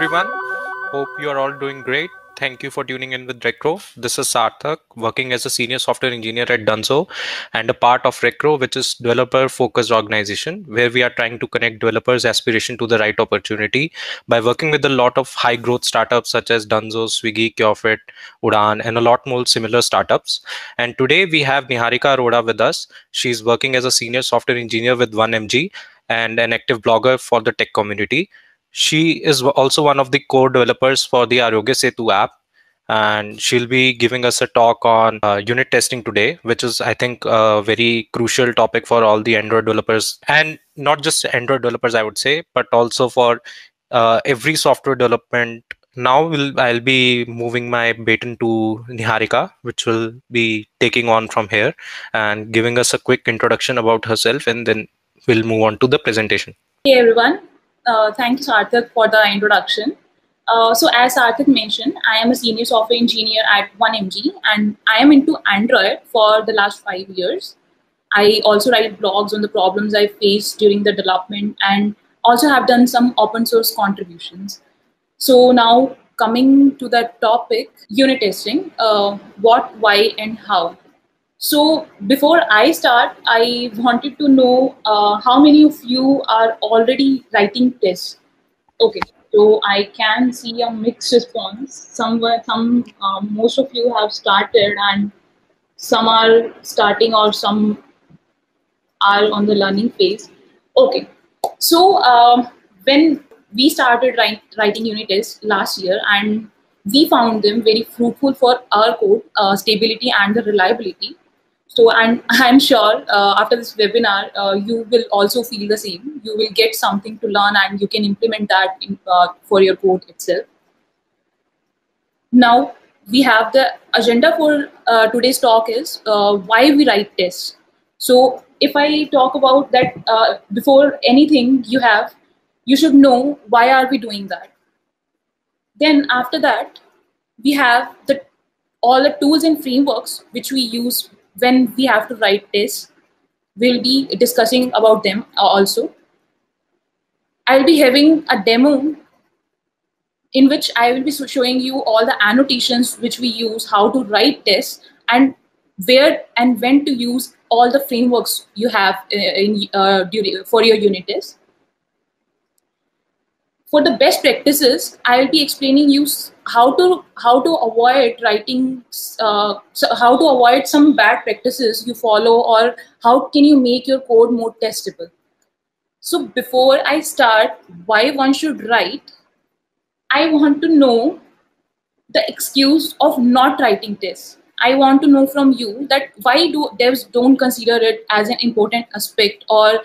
everyone. Hope you are all doing great. Thank you for tuning in with Recro. This is Sarthak, working as a senior software engineer at Dunzo and a part of Recro, which is developer focused organization, where we are trying to connect developers' aspiration to the right opportunity by working with a lot of high growth startups such as Dunzo, Swiggy, Kyofit, Udan, and a lot more similar startups. And today we have Niharika Arora with us. She's working as a senior software engineer with 1MG and an active blogger for the tech community. She is also one of the core developers for the Arogya Setu app, and she'll be giving us a talk on unit testing today, which is, I think, a very crucial topic for all the Android developers, and not just Android developers, I would say, but also for every software development. Now I'll be moving my baton to Niharika, which will be taking on from here and giving us a quick introduction about herself, and then we'll move on to the presentation. Hey everyone, thank you Sarthak for the introduction. So as Sarthak mentioned, I am a senior software engineer at 1MG and I am into Android for the last 5 years. I also write blogs on the problems I faced during the development and also have done some open source contributions. So now coming to the topic, unit testing, what, why and how. So before I start, I wanted to know how many of you are already writing tests. Okay, so I can see a mixed response. Most of you have started, and some are starting, or some are on the learning phase. Okay, so when we started writing unit tests last year, and we found them very fruitful for our code stability and the reliability. So, and I'm sure after this webinar, you will also feel the same. You will get something to learn and you can implement that for your code itself. Now, we have the agenda for today's talk is why we write tests. So, if I talk about that, before anything you should know why are we doing that. Then after that, we have all the tools and frameworks which we use when we have to write tests. We'll be discussing about them also. I'll be having a demo in which I will be showing you all the annotations which we use, how to write tests, and where and when to use all the frameworks you have for your unit test. For the best practices, I will be explaining you how to avoid writing, how to avoid some bad practices you follow, or how can you make your code more testable. So before I start, why one should write, I want to know the excuse of not writing tests. I want to know from you that why do devs don't consider it as an important aspect, or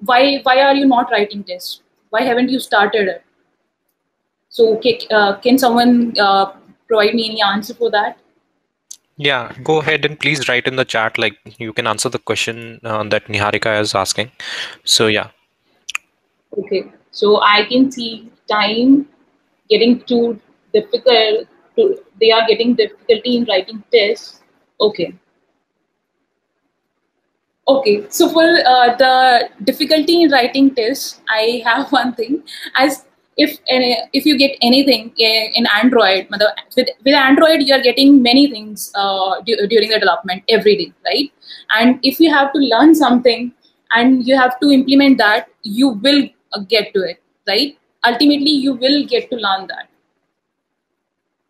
why are you not writing tests? Why haven't you started it? So can someone provide me any answer for that? Yeah, go ahead and please write in the chat, like you can answer the question that Niharika is asking. So yeah. Okay, so I can see time getting too difficult. They are getting difficulty in writing tests. Okay. Okay, so for the difficulty in writing tests, I have one thing. As if you get anything in Android, with Android, you are getting many things during the development every day, right? And if you have to learn something and you have to implement that, you will get to it, right? Ultimately, you will get to learn that.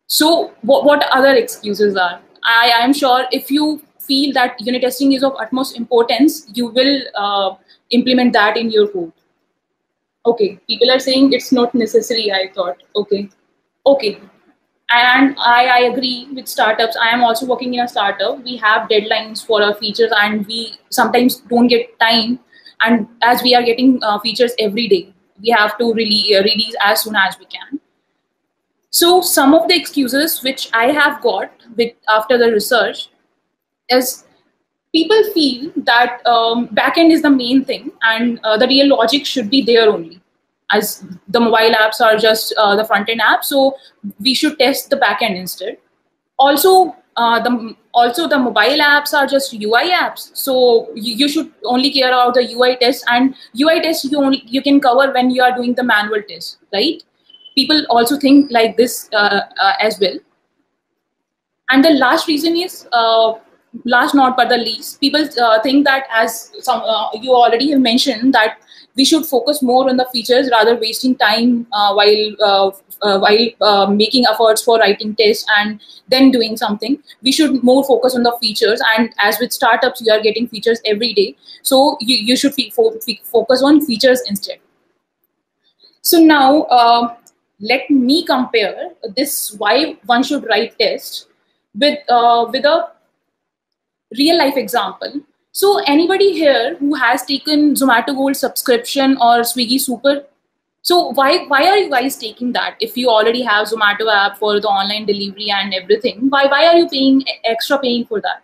So what other excuses are? I am sure if you feel that unit testing is of utmost importance, you will implement that in your code. Okay, people are saying it's not necessary, I thought. Okay. And I agree with startups. I am also working in a startup. We have deadlines for our features and we sometimes don't get time. And as we are getting features every day, we have to release as soon as we can. So some of the excuses which I have got after the research is people feel that backend is the main thing and the real logic should be there only, as the mobile apps are just the front end app. So we should test the backend instead. Also, the mobile apps are just UI apps. So you should only care about the UI test, and UI test you can cover when you are doing the manual test, right? people also think like this as well. And the last reason is, last not but the least, people think that, as some you already have mentioned, that we should focus more on the features rather wasting time while making efforts for writing tests and then doing something. We should more focus on the features, and as with startups, you are getting features every day, so you should focus on features instead. So now let me compare this why one should write tests with a real life example. So anybody here who has taken Zomato Gold subscription or Swiggy Super? So why are you guys taking that? If you already have Zomato app for the online delivery and everything, why are you paying for that?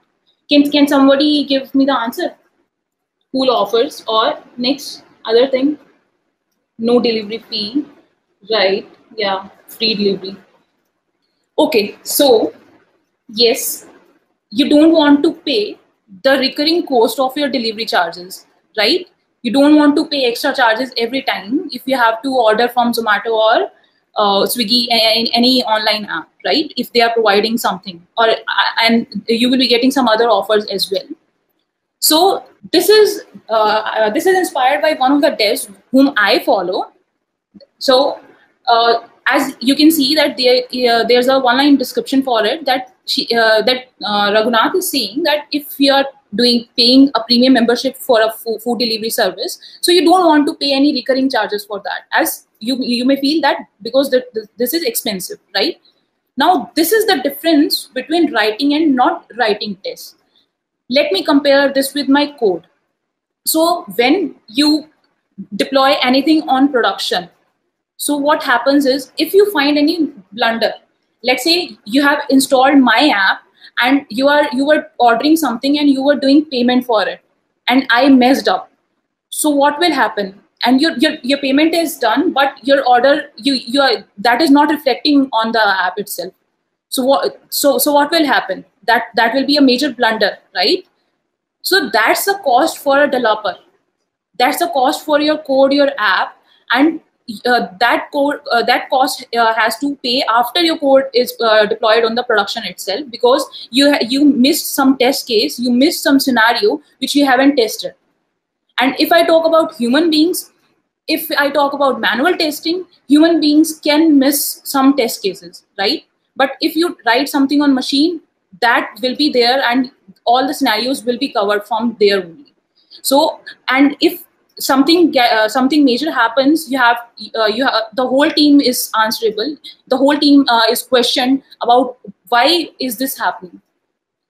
Can somebody give me the answer? Cool offers, or next other thing? No delivery fee, right? Yeah, free delivery. Okay, so yes, you don't want to pay the recurring cost of your delivery charges, right? You don't want to pay extra charges every time if you have to order from Zomato or Swiggy, any online app, right? If they are providing something, or and you will be getting some other offers as well. So this is inspired by one of the devs whom I follow. So as you can see that there's a one-line description for it, that Raghunath is saying that if you are paying a premium membership for a food delivery service, so you don't want to pay any recurring charges for that, as you may feel that because this is expensive, right? Now this is the difference between writing and not writing tests. Let me compare this with my code. So when you deploy anything on production, so what happens is, if you find any blunder, let's say you have installed my app and you were ordering something and you were doing payment for it, and I messed up. So what will happen? And your payment is done, but your order that is not reflecting on the app itself. So what will happen? That will be a major blunder, right? So that's the cost for a developer. That's the cost for your code, your app, and that cost has to pay after your code is deployed on the production itself, because you missed some test case, you missed some scenario which you haven't tested. And if I talk about human beings, if I talk about manual testing, human beings can miss some test cases, right? But if you write something on machine, that will be there and all the scenarios will be covered from there only. So, and if something major happens, you have the whole team is answerable. The whole team is questioned about why is this happening.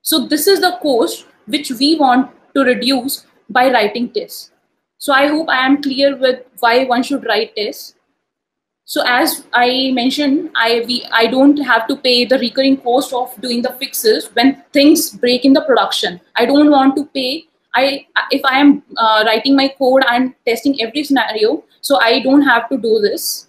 So this is the cost which we want to reduce by writing tests. So I hope I am clear with why one should write tests. So as I mentioned, I don't have to pay the recurring cost of doing the fixes when things break in the production. I don't want to pay. If I am writing my code and testing every scenario, so I don't have to do this.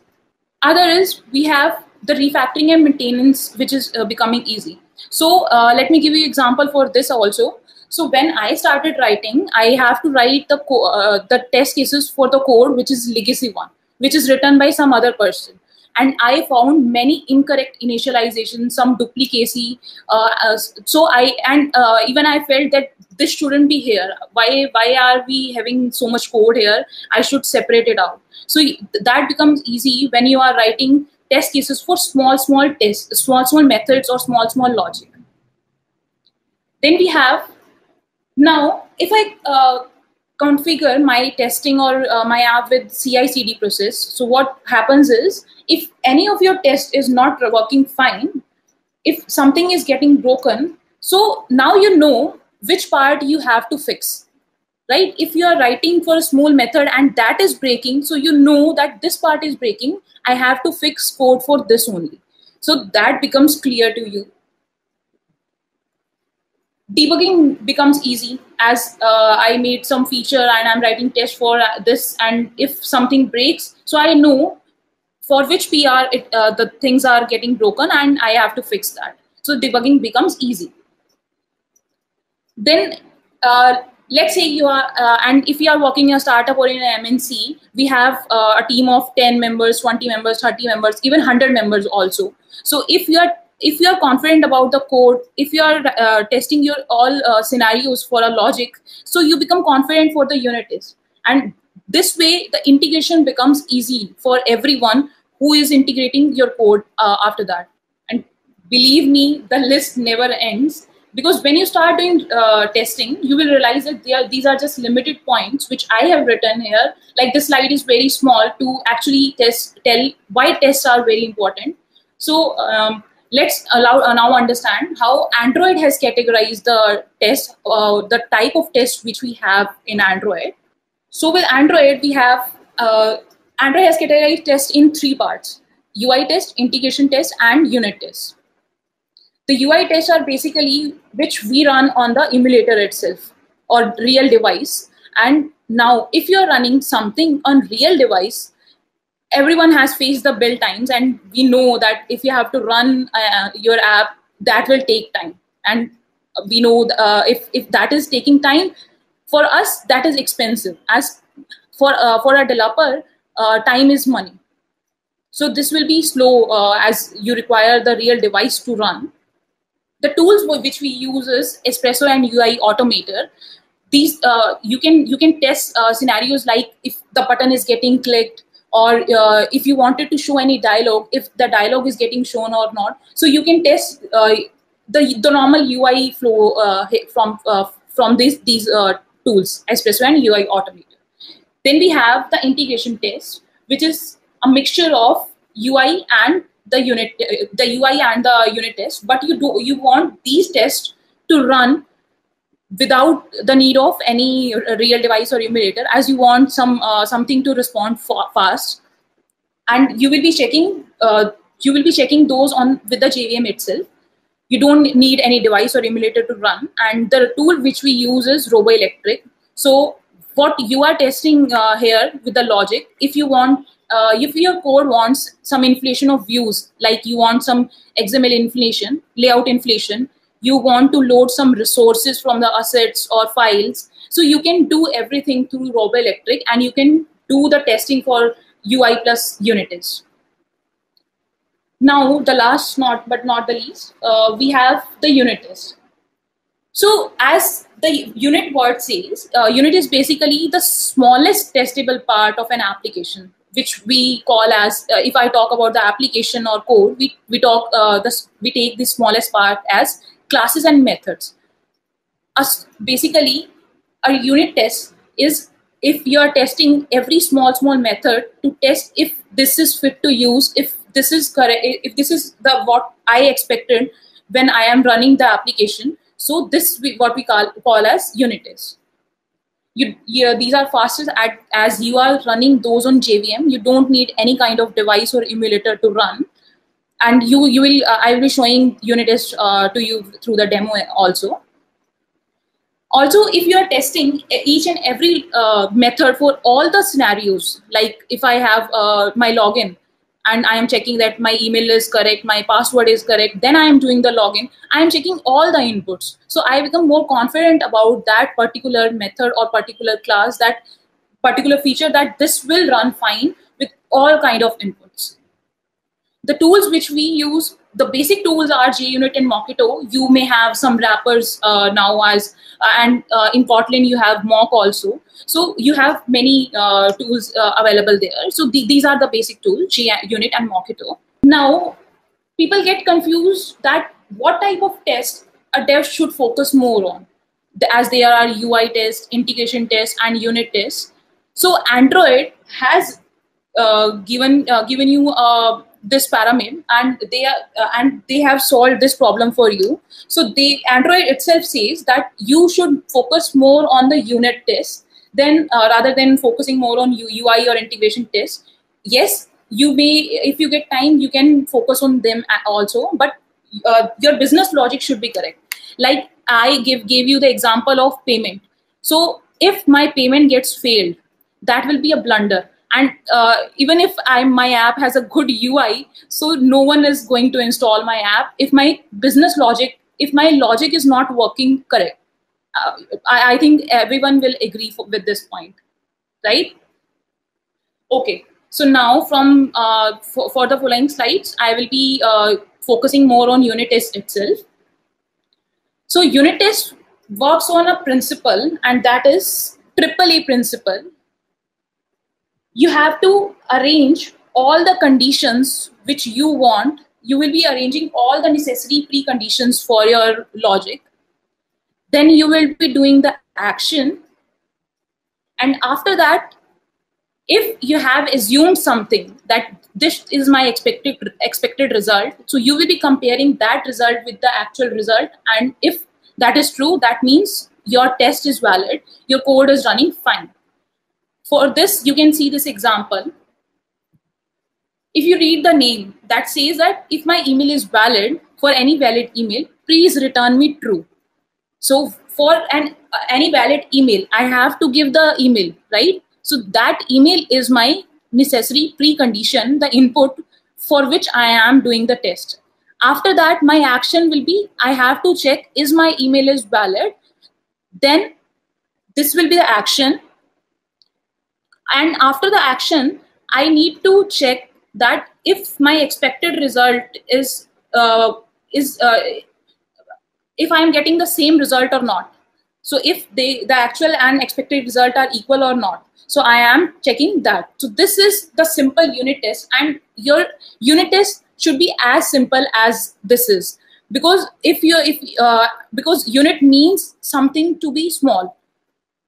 Other is, we have the refactoring and maintenance, which is becoming easy. So let me give you an example for this also. So when I started writing, I have to write the test cases for the code, which is legacy one, which is written by some other person. And I found many incorrect initializations, some duplicacy. Even I felt that this shouldn't be here. Why are we having so much code here? I should separate it out. So that becomes easy when you are writing test cases for small tests, small methods, or small logic. Then we have, now if I configure my testing or my app with CI/CD process, so what happens is, if any of your test is not working fine, if something is getting broken, so now you know which part you have to fix, right? If you are writing for a small method and that is breaking, so you know that this part is breaking, I have to fix code for this only. So that becomes clear to you. Debugging becomes easy, as I made some feature and I'm writing test for this, and if something breaks, so I know for which PR the things are getting broken and I have to fix that. So debugging becomes easy. Then let's say you are, and if you are working in a startup or in an MNC, we have a team of 10 members, 20 members, 30 members, even 100 members also. So if you are confident about the code, if you are testing your all scenarios for a logic, so you become confident for the unit test. And this way, the integration becomes easy for everyone who is integrating your code after that. And believe me, the list never ends, because when you start doing testing, you will realize that these are just limited points which I have written here. Like, the slide is very small to actually tell why tests are very important. So let's now understand how Android has categorized the test, the type of test which we have in Android. So with Android, we have Android has categorized test in 3 parts: UI test, integration test, and unit test. The UI tests are basically which we run on the emulator itself or real device. And now, if you're running something on real device, everyone has faced the build times, and we know that if you have to run your app, that will take time. And we know if that is taking time, for us, that is expensive. As for a developer, time is money. So this will be slow as you require the real device to run. The tools which we use is Espresso and UI Automator. These you can test scenarios like if the button is getting clicked, or if you wanted to show any dialogue, if the dialogue is getting shown or not. So you can test the normal UI flow from these tools, Espresso and UI Automator. Then we have the integration test, which is a mixture of UI and the UI and the unit test. But you want these tests to run without the need of any real device or emulator, as you want something to respond fast. And you will be checking those on with the JVM itself. You don't need any device or emulator to run. And the tool which we use is RoboElectric. So what you are testing here with the logic, if your code wants some inflation of views, like you want some XML inflation, layout inflation, you want to load some resources from the assets or files, so you can do everything through RoboElectric, and you can do the testing for UI plus unit test. Now, the last but not the least, we have the unit test. So as the unit word says, unit is basically the smallest testable part of an application, which we call as, if I talk about the application or code, we take the smallest part as classes and methods. Basically, a unit test is if you are testing every small method to test if this is fit to use, if this is correct, if this is what I expected when I am running the application. So this what we call as unit test. These are fastest as you are running those on JVM. You don't need any kind of device or emulator to run. And I will be showing unit test to you through the demo also. Also, if you are testing each and every method for all the scenarios, like if I have my login and I am checking that my email is correct, my password is correct, then I am doing the login, I am checking all the inputs. So I become more confident about that particular method or particular class, that particular feature, that this will run fine with all kind of inputs. The tools which we use, the basic tools are JUnit and Mockito. You may have some wrappers now and in Kotlin you have Mock also. So you have many tools available there. So these are the basic tools, JUnit and Mockito. Now, people get confused that what type of test a dev should focus more on, as there are UI tests, integration tests, and unit tests. So Android has given you this pyramid, and they have solved this problem for you. So Android itself says that you should focus more on the unit test rather than focusing more on UI or integration tests. Yes, you may, if you get time, you can focus on them also, but your business logic should be correct. Like I gave you the example of payment. So if my payment gets failed, that will be a blunder. And even if my app has a good UI, so no one is going to install my app if my logic is not working correct. I think everyone will agree with this point, right? Okay. So now for the following slides, I will be focusing more on unit test itself. So unit test works on a principle, and that is AAA principle. You have to arrange all the conditions which you want. You will be arranging all the necessary preconditions for your logic. Then you will be doing the action. And after that, if you have assumed something that this is my expected result, so you will be comparing that result with the actual result. And if that is true, that means your test is valid, your code is running fine. For this, you can see this example. If you read the name, that says that if my email is valid, for any valid email, please return me true. So for any valid email, I have to give the email, right? So that email is my necessary precondition, the input for which I am doing the test. After that, my action will be, I have to check is my email is valid. Then this will be the action. And after the action, I need to check that if my expected result is if I am getting the same result or not. So if the actual and expected result are equal or not. So I am checking that. So this is the simple unit test, and your unit test should be as simple as this is, because because unit means something to be small.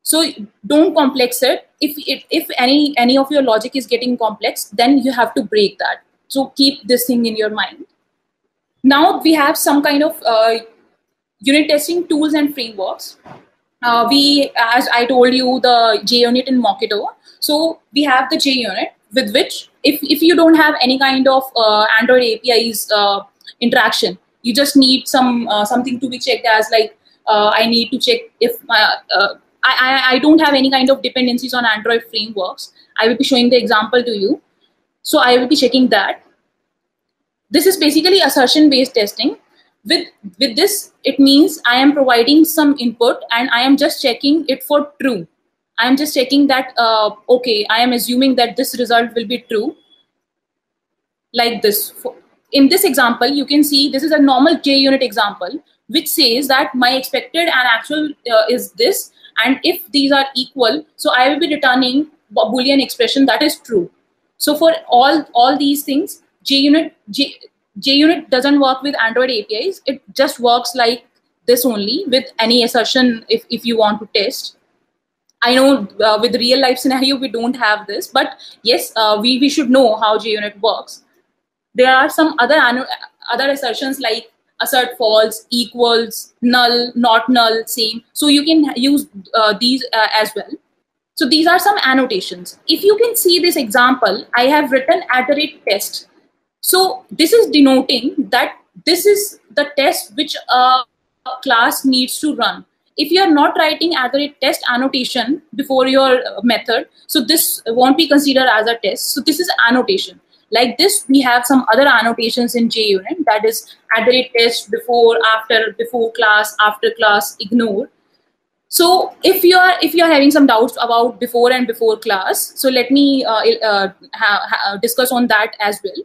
So don't complex it. If any of your logic is getting complex, then you have to break that. So keep this thing in your mind. Now we have some kind of unit testing tools and frameworks. As I told you, the JUnit and Mockito. So we have the JUnit, with which if you don't have any kind of Android APIs interaction, you just need something to be checked as like I need to check if I don't have any kind of dependencies on Android frameworks. I will be showing the example to you. So I will be checking that. This is basically assertion-based testing. With this, it means I am providing some input and I am just checking it for true. I am just checking that, okay, I am assuming that this result will be true. Like this. In this example, you can see this is a normal JUnit example, which says that my expected and actual is this. And if these are equal, so I will be returning a Boolean expression that is true. So for all these things, JUnit doesn't work with Android APIs. It just works like this only with any assertion if you want to test. I know with real life scenario, we don't have this, but yes, we should know how JUnit works. There are some other assertions like assert false, equals, null, not null, same. So you can use these as well. So these are some annotations. If you can see this example, I have written @test. So this is denoting that this is the test which a class needs to run. If you are not writing @test annotation before your method, so this won't be considered as a test. So this is annotation. Like this, we have some other annotations in JUnit, that is @test, before, after, before class, after class, ignore. So if you are having some doubts about before and before class, so let me discuss on that as well.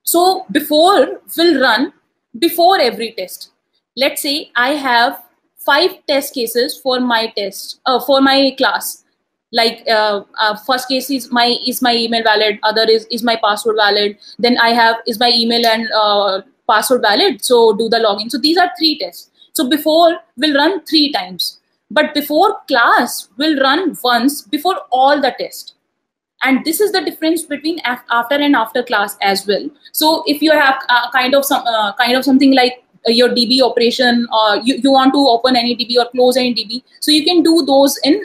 So before will run before every test. Let's say I have 5 test cases for my test for my class. Like first case is my email valid, other is my password valid, then I have is my email and password valid, so do the login. So these are 3 tests. So before will run 3 times, but before class will run once before all the tests. And this is the difference between after and after class as well. So if you have kind of something like your DB operation, or you want to open any DB or close any DB, so you can do those in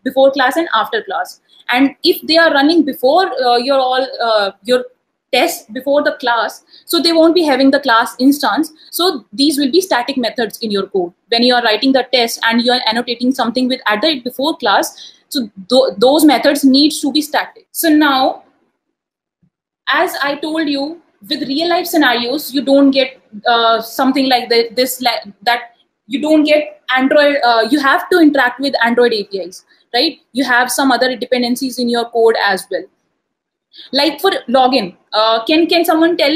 before class and after class. And if they are running before your test before the class, so they won't be having the class instance. So these will be static methods in your code. When you are writing the test and you are annotating something with before class, so those methods needs to be static. So now, as I told you, with real life scenarios, you don't get something like that You don't get Android. You have to interact with Android APIs, right? You have some other dependencies in your code as well. Like for login, can someone tell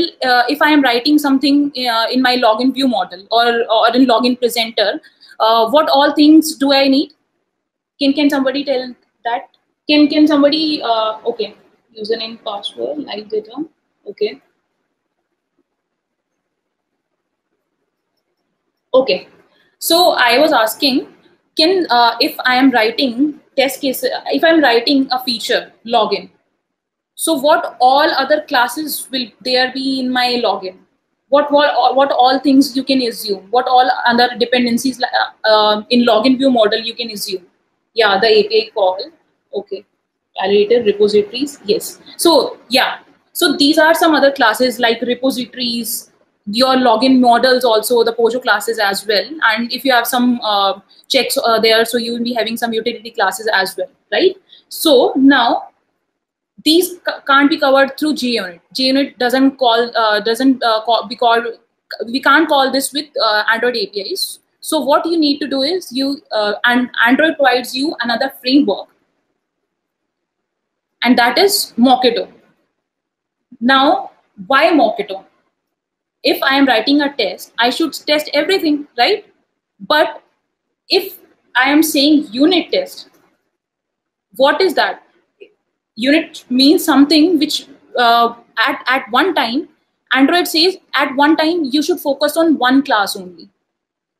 if I am writing something in my login view model or in login presenter, what all things do I need? Can somebody tell that? Can somebody okay, username, password, live data, okay. Okay, so I was asking, can if I am writing test case, if I'm writing a feature login, so what all other classes will there be in my login? What all things you can assume? What all other dependencies in login view model you can assume? Yeah, the API call. Okay, validator repositories. Yes. So yeah. So these are some other classes like repositories, your login models, also the Pojo classes as well. And if you have some checks there, so you will be having some utility classes as well, right? So now these can't be covered through JUnit. JUnit doesn't be called. We can't call this with Android APIs. So what you need to do is and Android provides you another framework, and that is Mockito. Now, why Mockito? If I am writing a test, I should test everything, right? But if I am saying unit test, what is that? Unit means something which at one time, Android says at one time you should focus on one class only.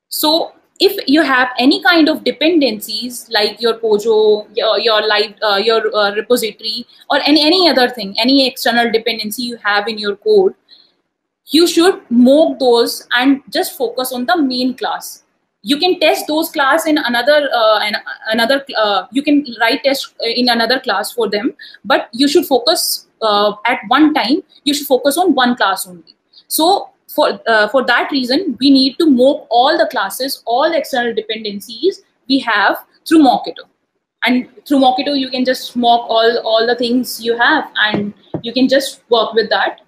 So if you have any kind of dependencies like your Pojo, your live, your repository, or any other thing, any external dependency you have in your code, you should mock those and just focus on the main class. You can test those class in another you can write test in another class for them, but you should focus at one time, you should focus on one class only. So for that reason, we need to mock all the classes, all external dependencies we have through Mockito. And through Mockito, you can just mock all the things you have, and you can just work with that.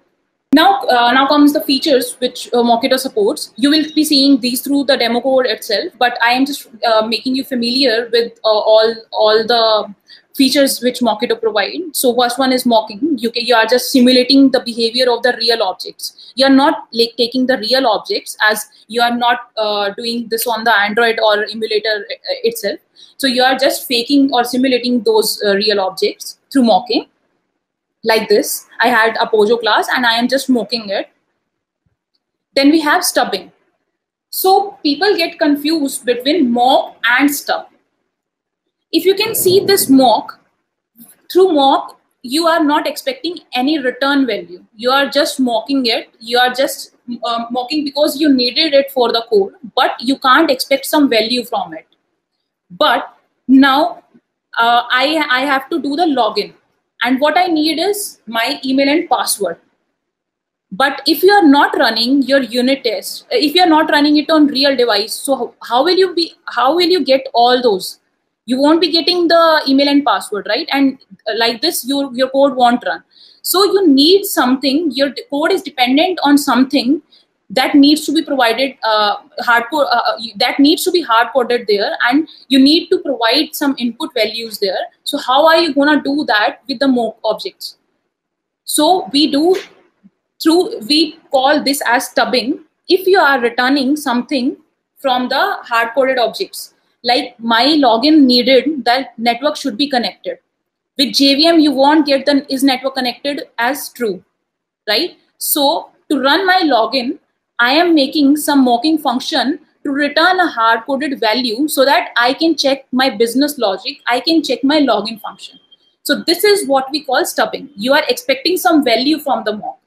Now comes the features which Mockito supports. You will be seeing these through the demo code itself, but I am just making you familiar with all the features which Mockito provide. So first one is mocking. You are just simulating the behavior of the real objects. You are not like taking the real objects, as you are not doing this on the Android or emulator itself. So you are just faking or simulating those real objects through mocking. Like this, I had a Pojo class and I am just mocking it. Then we have stubbing. So people get confused between mock and stub. If you can see this mock, through mock, you are not expecting any return value. You are just mocking it. You are just mocking because you needed it for the code, but you can't expect some value from it. But now I have to do the login. And what I need is my email and password. But if you are not running your unit test, if you are not running it on real device, so how will you get all those? You won't be getting the email and password, right? And like this, your code won't run. So you need something, your code is dependent on something that needs to be provided that needs to be hard coded there, and you need to provide some input values there. So how are you going to do that with the mock objects? So we call this as stubbing. If you are returning something from the hard coded objects, like my login needed that network should be connected. With JVM, you won't get the is network connected as true, right? So to run my login, I am making some mocking function to return a hard-coded value so that I can check my business logic, I can check my login function. So this is what we call stubbing. You are expecting some value from the mock.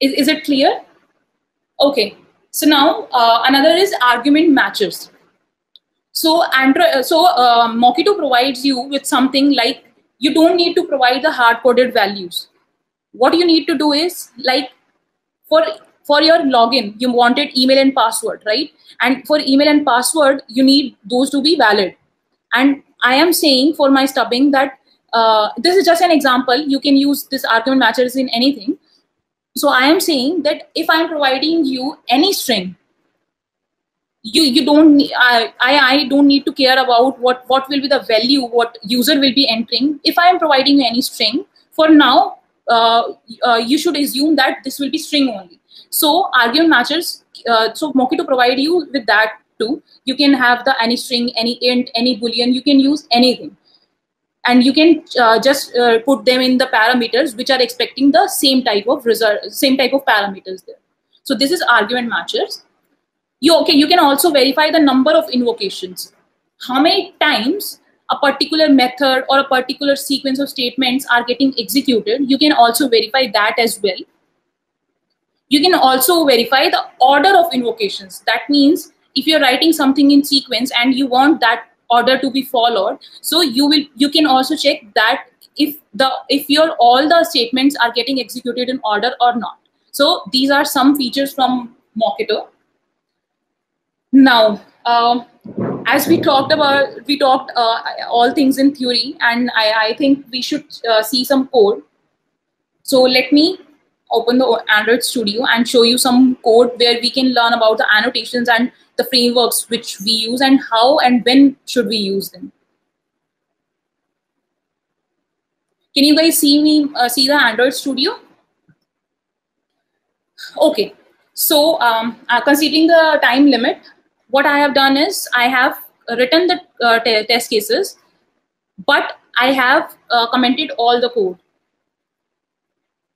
Is it clear? Okay. So now another is argument matchers. So Mockito provides you with something like you don't need to provide the hard-coded values. What you need to do is like for your login, you wanted email and password, right? And for email and password, you need those to be valid. And I am saying for my stubbing that this is just an example. You can use this argument matchers in anything. So I am saying that if I'm providing you any string, you don't I don't need to care about what will be the value what user will be entering. If I am providing you any string for now, you should assume that this will be string only. So argument matchers, so Mockito provide you with that too. You can have the any string, any int, any boolean, you can use anything, and you can just put them in the parameters which are expecting the same type of result, same type of parameters there. So this is argument matchers. You can also verify the number of invocations. How many times a particular method or a particular sequence of statements are getting executed. You can also verify that as well. You can also verify the order of invocations. That means if you're writing something in sequence and you want that order to be followed, so you can also check that if your all the statements are getting executed in order or not. So these are some features from Mockito. Now, as we talked all things in theory, and I think we should see some code. So let me open the Android Studio and show you some code where we can learn about the annotations and the frameworks which we use and how and when should we use them. Can you guys see see the Android Studio? Okay, so considering the time limit, what I have done is I have written the test cases, but I have commented all the code.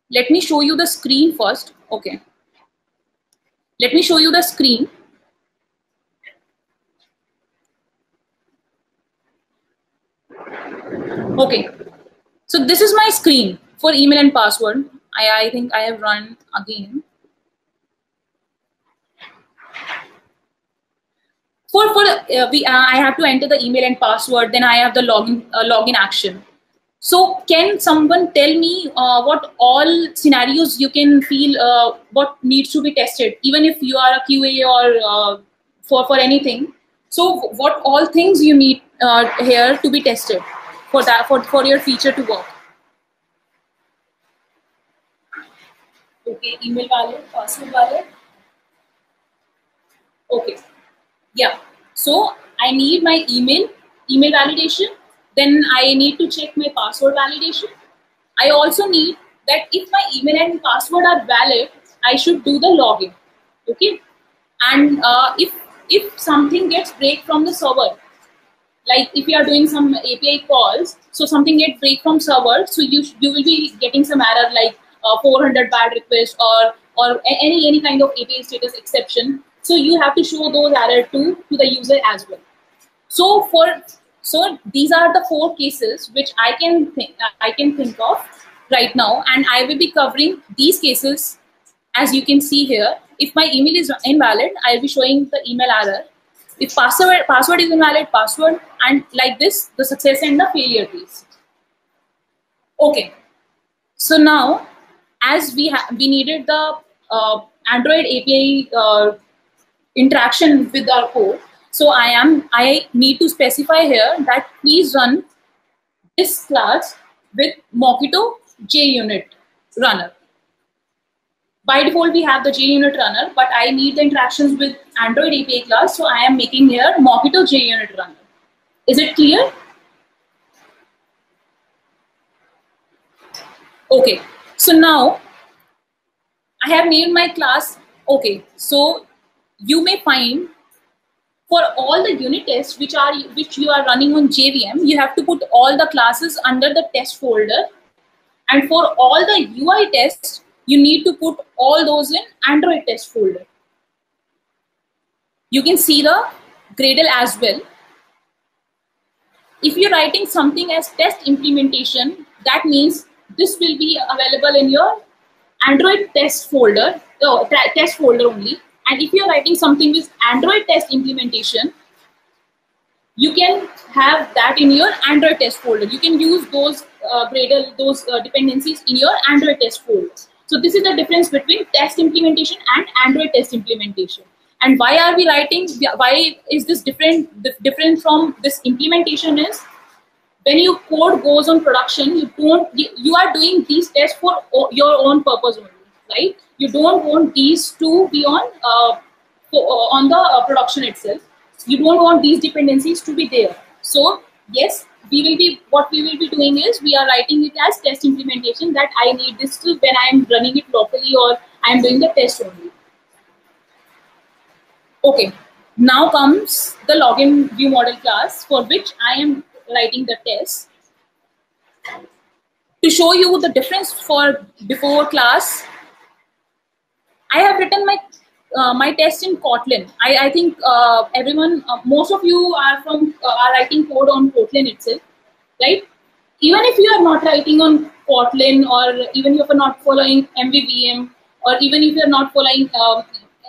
Let me show you the screen first. Okay. Let me show you the screen. Okay. So this is my screen for email and password. I think I have run again. I have to enter the email and password. Then I have the login action. So can someone tell me what all scenarios you can feel what needs to be tested, even if you are a QA or for anything? So what all things you need here to be tested for that for your feature to work? Okay, email valid, password valid. Okay, yeah. So I need my email validation. Then I need to check my password validation. I also need that if my email and password are valid, I should do the login. Okay, and if something gets break from the server, like if you are doing some API calls, so something gets break from server, so you will be getting some error like 400 bad request or any kind of API status exception. So you have to show those error to the user as well. So these are the 4 cases which I can think of right now, and I will be covering these cases. As you can see here, if my email is invalid, I'll be showing the email error. If password is invalid, password, and like this, the success and the failure trees. Okay, so now as we needed the Android API interaction with our code. So I need to specify here that please run this class with Mockito JUnit runner. By default, we have the JUnit runner, but I need the interactions with Android API class, so I am making here Mockito JUnit runner. Is it clear? Okay, so now I have named my class. Okay, so you may find for all the unit tests which you are running on JVM, you have to put all the classes under the test folder, and for all the UI tests, you need to put all those in Android test folder. You can see the Gradle as well. If you're writing something as test implementation, that means this will be available in your Android test folder, test folder only. And if you're writing something with Android test implementation, you can have that in your Android test folder. You can use those Gradle, those dependencies in your Android test folder. So this is the difference between test implementation and Android test implementation. And why are we writing? Why is this different from this implementation? Is when your code goes on production, you are doing these tests for your own purpose only, right? You don't want these to be on on the production itself. You don't want these dependencies to be there. So yes, what we will be doing is we are writing it as test implementation, that I need this to when I am running it locally or I am doing the test only. Okay, now comes the login view model class, for which I am writing the test. To show you the difference for before class, I have written my test in Kotlin. I think everyone, most of you are writing code on Kotlin itself, right? Even if you are not writing on Kotlin, or even if you are not following MVVM, or even if you are not following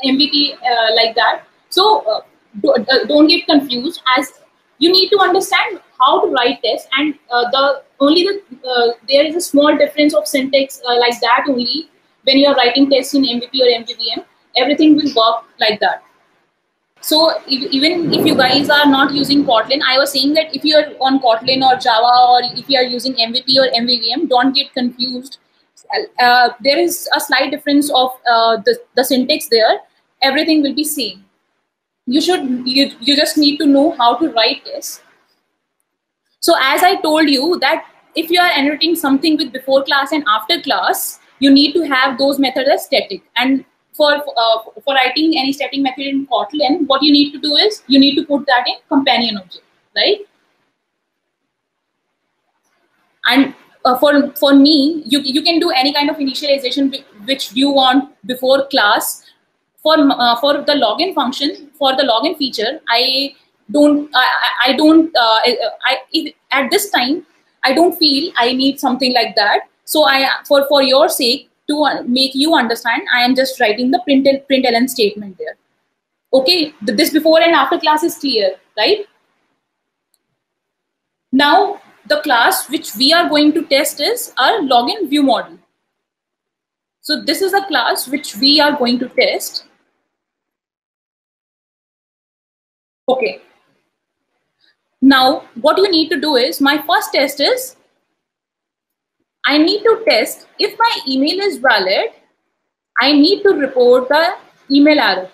MVP like that, so don't get confused, as you need to understand how to write tests, and there is a small difference of syntax like that only. When you are writing tests in MVP or MVVM, everything will work like that. So even if you guys are not using Kotlin, I was saying that if you are on Kotlin or Java, or if you are using MVP or MVVM, don't get confused. There is a slight difference of the syntax there. Everything will be same. You just need to know how to write this. So as I told you that if you are enumerating something with before class and after class, you need to have those methods as static. And for writing any static method in Kotlin, what you need to do is you need to put that in companion object, right? And for me, you can do any kind of initialization which you want before class. For the login function, for the login feature, at this time I don't feel I need something like that. So for your sake, to make you understand, I am just writing the println statement there. Okay, this before and after class is clear, right? Now the class which we are going to test is our login view model. So this is a class which we are going to test. Okay. Now what you need to do is, my first test is, I need to test if my email is valid. I need to report the email error.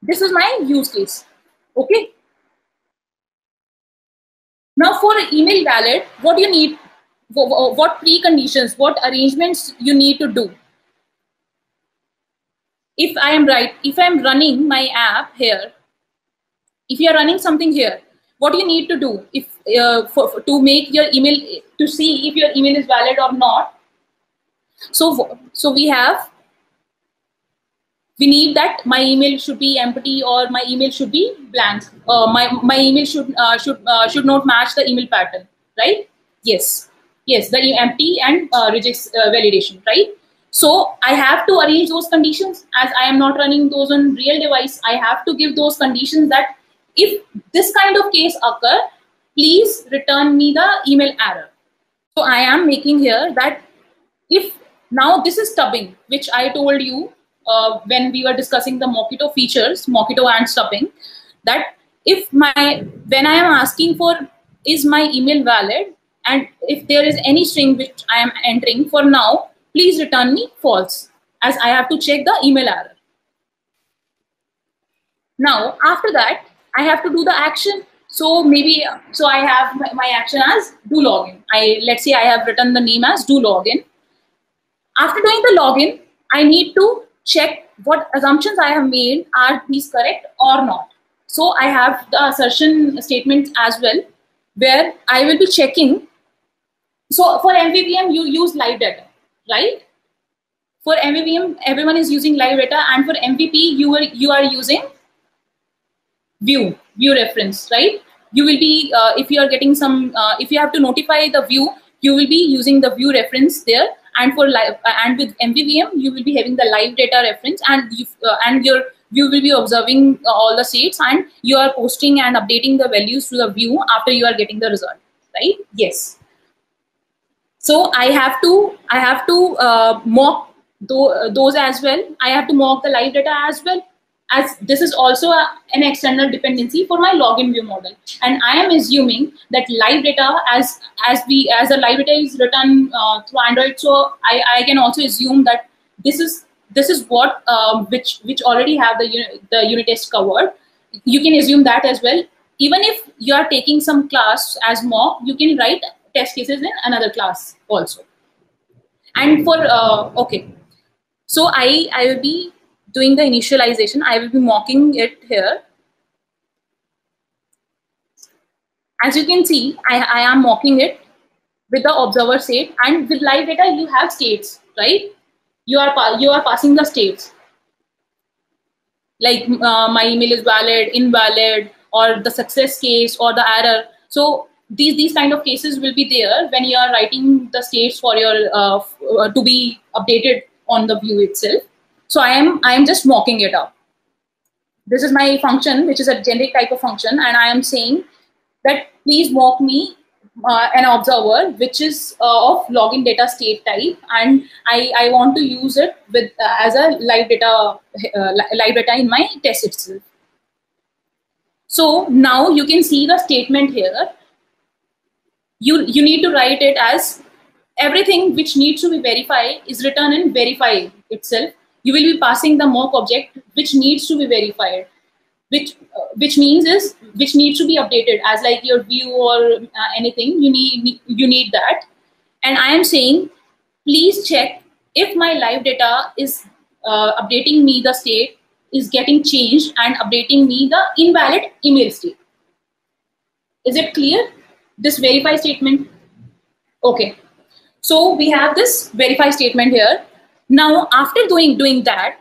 This is my use case. Okay. Now for email valid, what you need, what preconditions, what arrangements you need to do. If I am running my app here, if you are running something here, what you need to do to make your email, to see if your email is valid or not. So we need that my email should be empty, or my email should be blank. My email should not match the email pattern, right? Yes, the empty and rejects validation, right? So I have to arrange those conditions. As I am not running those on real device, I have to give those conditions that if this kind of case occur, please return me the email error. So I am making here that if now this is stubbing, which I told you when we were discussing the Mockito features, Mockito and stubbing, that when I am asking for is my email valid, and if there is any string which I am entering, for now, please return me false, as I have to check the email error. Now, after that, I have to do the action. So I have my action as do login. Let's say I have written the name as do login. After doing the login, I need to check what assumptions I have made, are these correct or not. So I have the assertion statements as well, where I will be checking. So for MVVM, you use live data, right? For MVVM, everyone is using live data, and for MVP, you are using view reference, right? You will be if you are getting some if you have to notify the view, you will be using the view reference there, and for live and with MVVM, you will be having the live data reference, and your view will be observing all the states, and you are posting and updating the values to the view after you are getting the result, right? Yes. So I have to mock those as well. I have to mock the live data as well, as this is also an external dependency for my login view model. And I am assuming that live data, as the live data is written through Android, so I can also assume that this is this is what which already have the unit test covered. You can assume that as well. Even if you are taking some class as mock, you can write test cases in another class also. And for okay, so I will be doing the initialization. I will be mocking it here. As you can see, I am mocking it with the observer state, and with live data you have states, right? You are passing the states, like my email is valid, invalid, or the success case or the error. So these kind of cases will be there when you are writing the states for your to be updated on the view itself. So I am just mocking it up. This is my function, which is a generic type of function, and I am saying that please mock me an observer which is of login data state type, and I want to use it with as a live data in my test itself. So now you can see the statement here. You need to write it as everything which needs to be verified is written in verify itself. You will be passing the mock object which needs to be verified, which means is which needs to be updated as like your view or anything. You need that. And I am saying please check if my live data is updating me the state is getting changed and updating me the invalid email state. Is it clear, this verify statement? Okay, so we have this verify statement here. Now after doing that,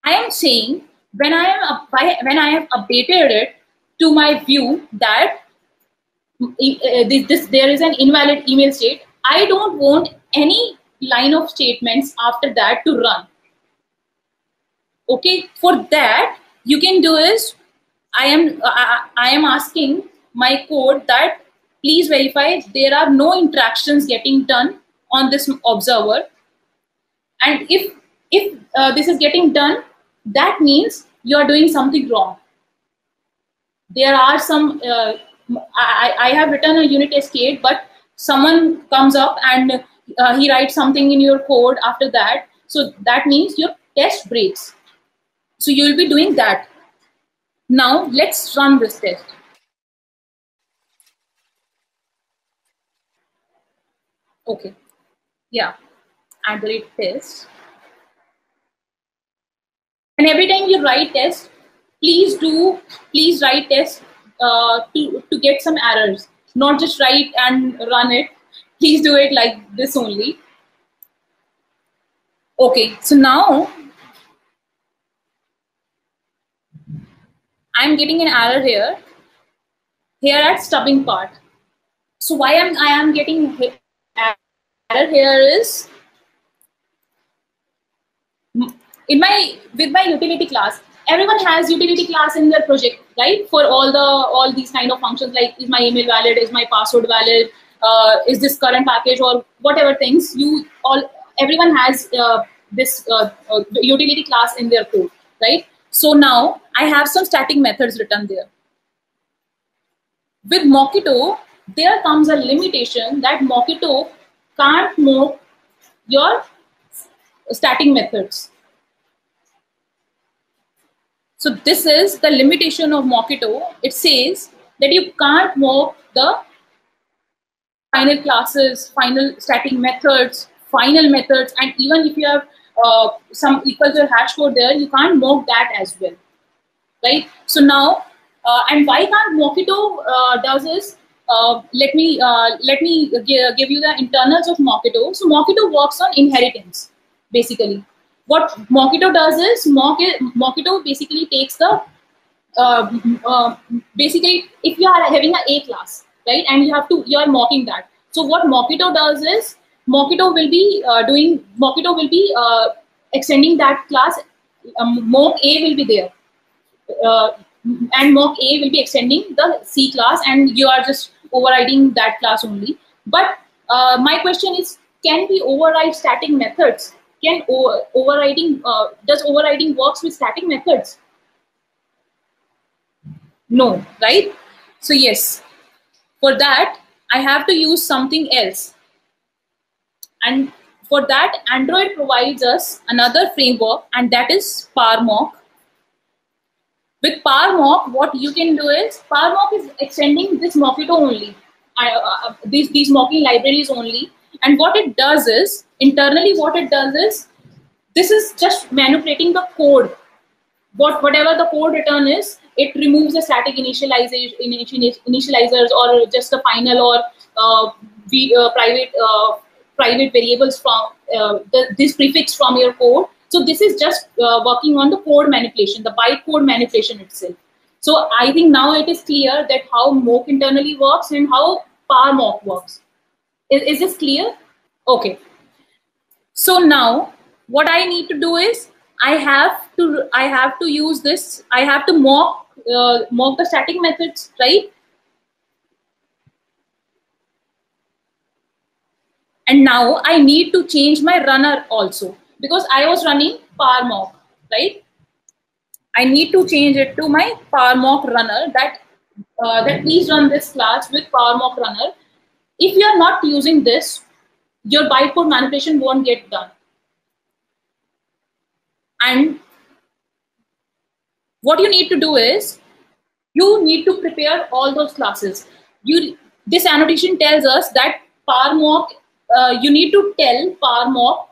I am saying when I have updated it to my view that there is an invalid email state, I don't want any line of statements after that to run. Okay, for that you can do is I am asking my code that please verify there are no interactions getting done on this observer, and if this is getting done, that means you are doing something wrong. There are some I have written a unit test state, but someone comes up and he writes something in your code after that, so that means your test breaks. So you will be doing that. Now let's run this test. Okay, yeah, @test. And every time you write test, please write test to get some errors, not just write and run it. Please do it like this only. Okay, so now I'm getting an error here at stubbing part. So why I am getting error here is with my utility class. Everyone has utility class in their project, right? For all these kind of functions, like is my email valid, is my password valid, is this current package, or whatever things. Everyone has this utility class in their code, right? So now I have some static methods written there. With Mockito, there comes a limitation that Mockito can't mock your static methods. So this is the limitation of Mockito. It says that you can't mock the final classes, final static methods, final methods, and even if you have some equals or hash code there, you can't mock that as well, right? So now, and why can't Mockito does is, let me give you the internals of Mockito. So Mockito works on inheritance, basically. What Mockito does is Mockito basically takes the basically if you are having an A class, right, and you are mocking that. So what Mockito does is Mockito will be extending that class. Mock A will be there, and mock A will be extending the C class, and you are just overriding that class only. But my question is, can we override static methods? Can overriding does overriding works with static methods? No, right? So yes, for that I have to use something else. And For that, Android provides us another framework, and that is PowerMock. With PowerMock, what you can do is PowerMock is extending this Mockito only, these mocking libraries only. And what it does is, internally, what it does is, this is just manipulating the code. Whatever the code return is, it removes the static initializers or just the final or private variables from this prefix from your code. So this is just working on the code manipulation, the bytecode manipulation itself. So I think now it is clear that how mock internally works and how PowerMock works. Is this clear? Okay. So now what I need to do is I have to use this. I have to mock the static methods, right? And now I need to change my runner also, because I was running PowerMock, right? I need to change it to my PowerMock runner, that please run this class with PowerMock runner. If you are not using this, your bytecode manipulation won't get done. And what you need to do is you need to prepare all those classes. This annotation tells us that PowerMock, you need to tell PowerMock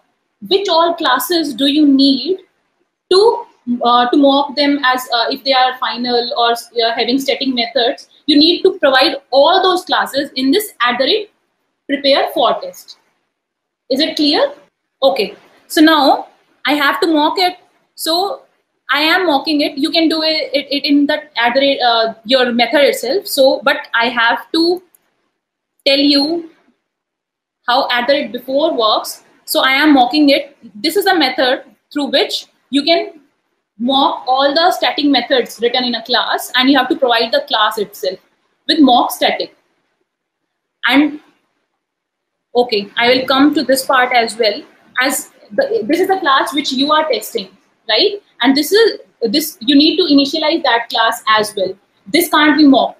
which all classes do you need to mock them as if they are final or having static methods. You need to provide all those classes in this @prepare for test. Is it clear? Okay. So now I have to mock it. So I am mocking it. You can do it in that your method itself. So, but I have to tell you how @before works. So I am mocking it. This is a method through which you can mock all the static methods written in a class, and you have to provide the class itself with mock static. And okay, I will come to this part as well. This is the class which you are testing, right? And this you need to initialize that class as well. This can't be mocked.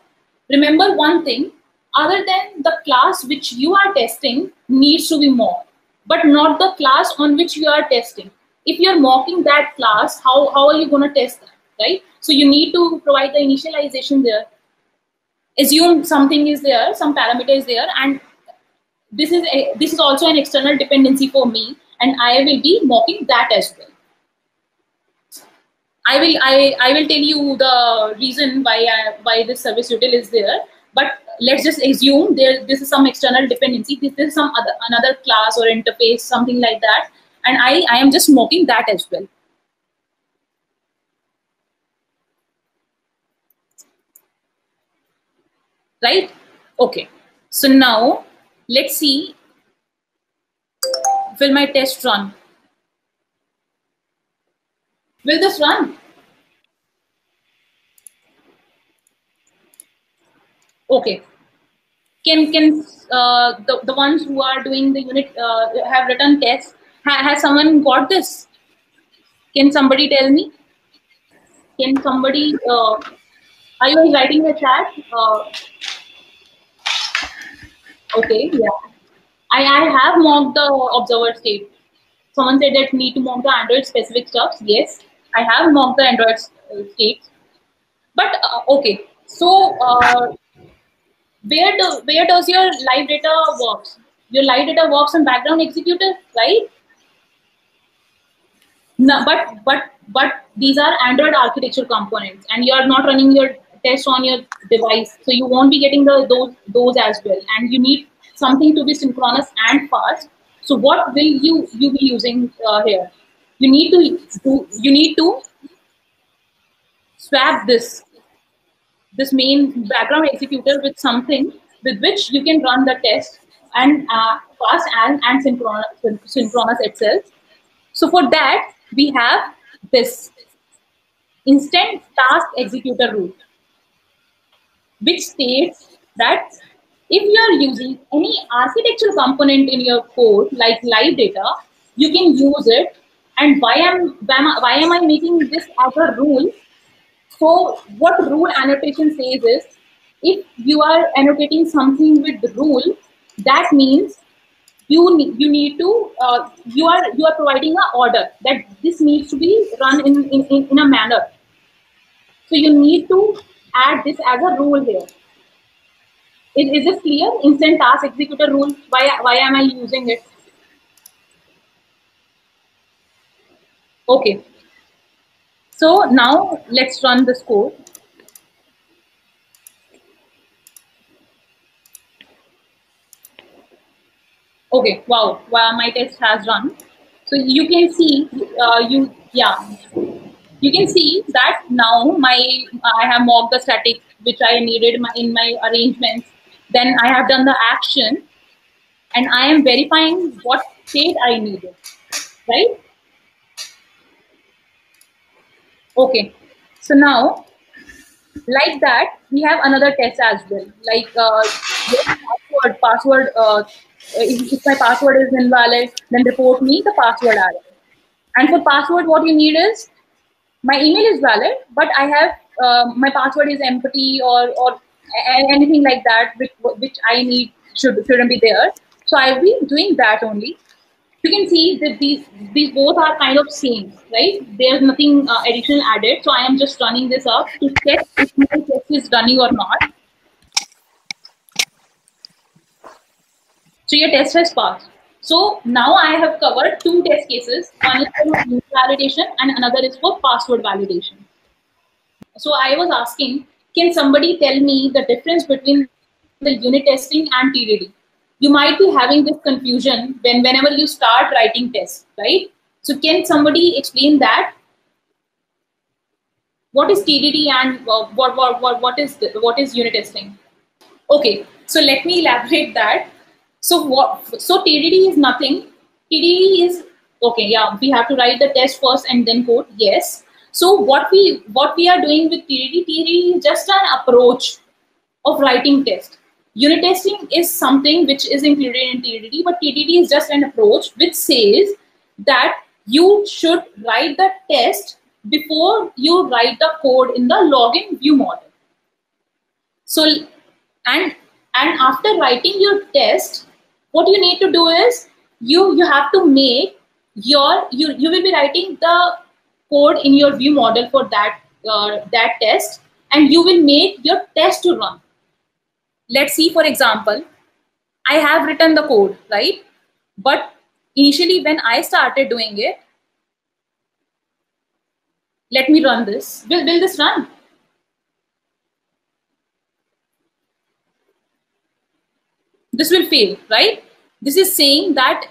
Remember one thing, other than the class which you are testing needs to be mocked, but not the class on which you are testing. If you're mocking that class, how are you going to test that, right? So you need to provide the initialization there. Assume something is there, some parameter is there, and this is also an external dependency for me, and I will be mocking that as well. I will tell you the reason why this service util is there, but let's just assume this is some external dependency. This is some another class or interface, something like that, and I am just mocking that as well. Right? Okay. So now let's see, will my test run? Will this run? Okay. Can the ones who are doing the unit have written tests? Has someone got this? Can somebody tell me? Can somebody? Are you writing the chat? Okay, yeah. I have mocked the observer state. Someone said that need to mock the Android specific stuff. Yes, I have mocked the Android state. But okay, so where does your live data works? Your live data works on background executor, right? No, but these are Android architecture components, and you are not running your test on your device, so you won't be getting those as well. And you need something to be synchronous and fast. So what will you be using here? You need to swap this main background executor with something with which you can run the test and fast and synchronous itself. So for that, we have this instant task executor route, which states that if you are using any architectural component in your code, like live data, you can use it. And why am I making this as a rule? So what rule annotation says is, if you are annotating something with rule, that means you need to you are providing an order that this needs to be run in a manner. So you need to add this as a rule here. Is this clear? Instant task executor rule. Why am I using it? Okay. So now let's run this code. Okay. Wow. Wow. My test has run. So you can see you can see that now I have mocked the static which I needed in my arrangements. Then I have done the action, and I am verifying what state I needed. Right? Okay. So now, like that, we have another test as well. Like password. If my password is invalid, then report me the password error. And for password, what you need is my email is valid, but I have my password is empty or anything like that, which I need shouldn't be there. So I'll be doing that only. You can see that these both are kind of same, right? There's nothing additional added. So I am just running this up to check if my test is running or not. So your test has passed. So now I have covered two test cases. One is for email validation and another is for password validation. So I was asking, can somebody tell me the difference between the unit testing and TDD? You might be having this confusion whenever you start writing tests, right? So can somebody explain that? What is TDD and what is unit testing? Okay, so let me elaborate that. So TDD is nothing. TDD is okay. Yeah, we have to write the test first and then code. Yes. So what we are doing with TDD is just an approach of writing test. Unit testing is something which is included in TDD, but TDD is just an approach which says that you should write the test before you write the code in the login view model. So and after writing your test, what you need to do is you have to make you will be writing the code in your view model for that test, and you will make your test to run. Let's see, for example, I have written the code, right? But initially when I started doing it, let me run this. Will this run? This will fail, right? This is saying that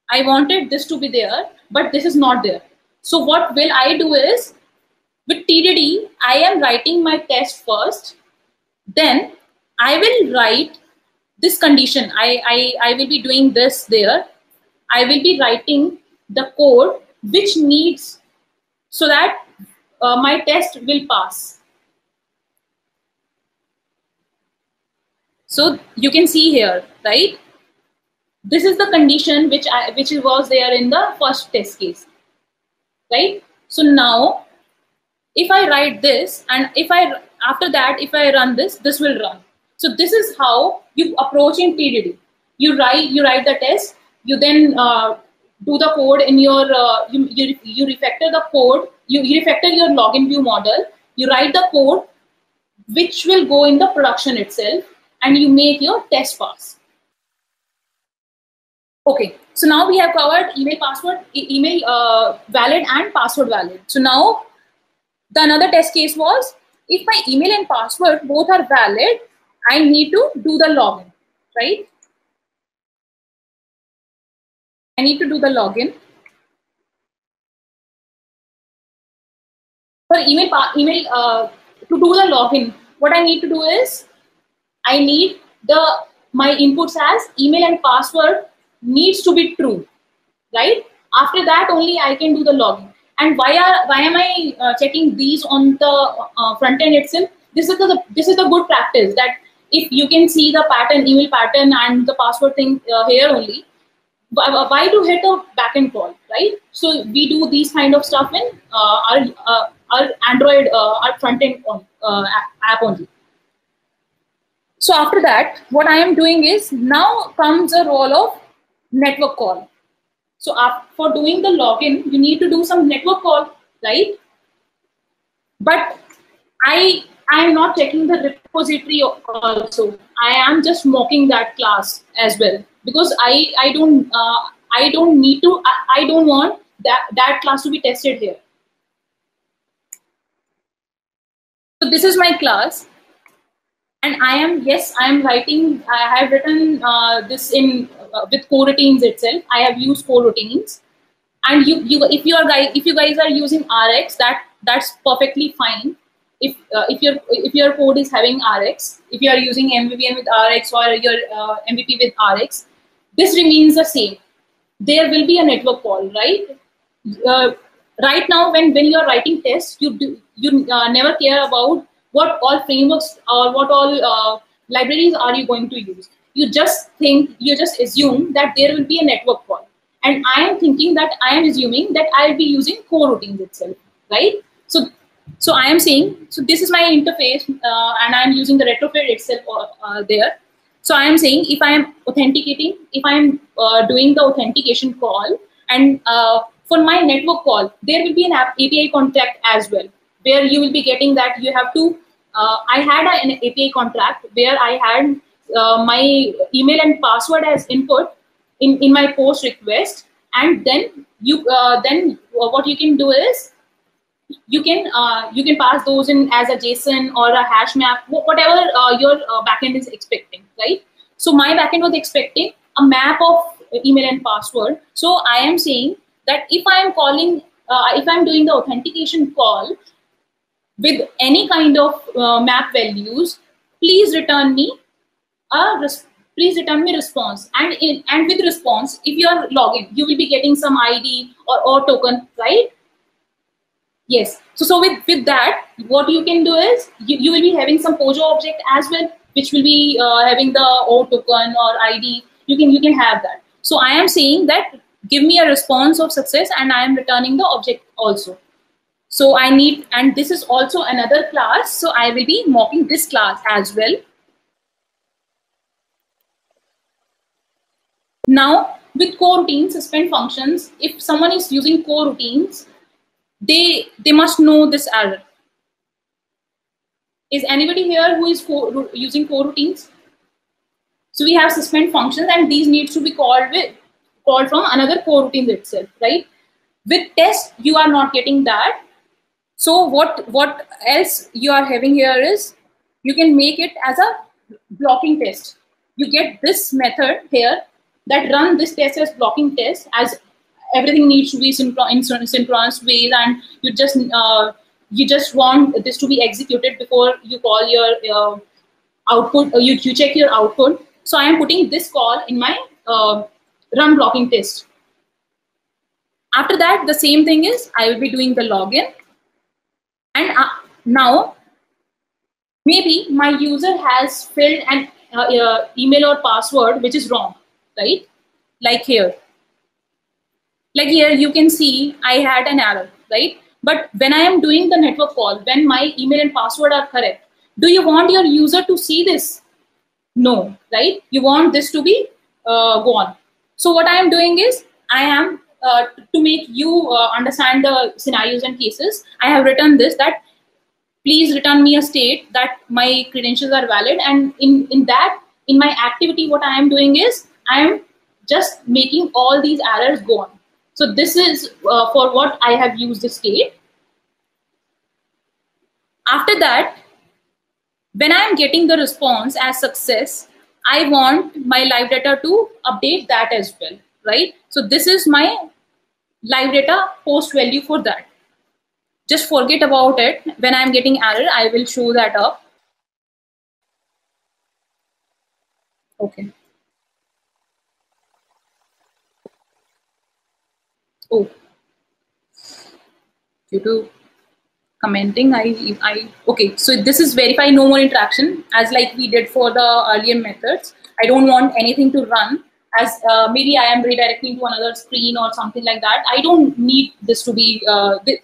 I wanted this to be there, but this is not there. So what will I do is, with TDD, I am writing my test first. Then I will write this condition. I will be doing this there. I will be writing the code which needs so that my test will pass. So you can see here, right? This is the condition which was there in the first test case, right? So now, if I write this, and after that, if I run this, this will run. So this is how you approach in TDD. You write the test. You then do the code in your you refactor the code. You refactor your login view model. You write the code which will go in the production itself, and you make your test pass. Okay, so now we have covered email password, email valid and password valid. So now the another test case was, if my email and password both are valid, I need to do the login, right? I need to do the login. For email to do the login, what I need to do is, I need my inputs as email and password needs to be true, right? After that only I can do the login. And why am I checking these on the front end itself? This is the good practice, that if you can see the pattern, email pattern and the password thing here only, why to hit a backend call, right? So we do these kind of stuff in our Android, our front end app only. So after that, what I am doing is now comes a role of network call. So for doing the login, you need to do some network call, right? But I am not checking the repository also. I am just mocking that class as well because I don't need to I don't want that class to be tested here. So this is my class, and I am writing. I have written this in with coroutines itself. I have used coroutines, and if you guys are using RX, that's perfectly fine. If your code is having RX, if you are using MVVM with RX or your MVP with RX, this remains the same. There will be a network call, right? uh, right now, when you're writing tests, you never care about what all frameworks or what all libraries are you going to use. You just assume that there will be a network call, and I am thinking that I am assuming that I'll be using coroutines itself, right? So I am saying, so this is my interface, and I'm using the retrofit itself there. So I am saying, if I am authenticating, if I am doing the authentication call, and for my network call, there will be an API contract as well, where you will be getting that you have to. I had an API contract where I had my email and password as input in my post request, and then what you can do is you can pass those in as a JSON or a hash map, whatever your backend is expecting, right? So my backend was expecting a map of email and password. So I am saying that if I am calling, if I'm doing the authentication call with any kind of map values, please return me please return me response. And with response, if you are login, you will be getting some ID or token, right? Yes. So with that, what you can do is you will be having some POJO object as well, which will be having the O token or ID. You can have that. So I am saying that give me a response of success, and I am returning the object also. So I need, and this is also another class. So I will be mocking this class as well. Now with coroutines, suspend functions, if someone is using coroutines, they must know this error. Is anybody here who is using coroutines? So we have suspend functions, and these needs to be called from another coroutine itself, right? With test, you are not getting that. So what else you are having here is you can make it as a blocking test. You get this method here that run this test as blocking test, as everything needs to be in synchronous ways, and you just want this to be executed before you call your output. You check your output. So I am putting this call in my run blocking test. After that, the same thing is I will be doing the login, and now maybe my user has filled an email or password which is wrong, right? Like here. Like here, you can see I had an error, right? But when I am doing the network call, when my email and password are correct, do you want your user to see this? No, right? You want this to be gone. So what I am doing is, I am, to make you understand the scenarios and cases, I have written this, that please return me a state that my credentials are valid. And in my activity, what I am doing is, I am just making all these errors gone. So this is for what I have used the state. After that, when I am getting the response as success, I want my live data to update that as well, right? So this is my live data post value for that. Just forget about it. When I'm getting error, I will show that up. Okay. Oh, due to commenting, okay. So this is verify no more interaction, as like we did for the earlier methods. I don't want anything to run, as maybe I am redirecting to another screen or something like that. I don't need this to be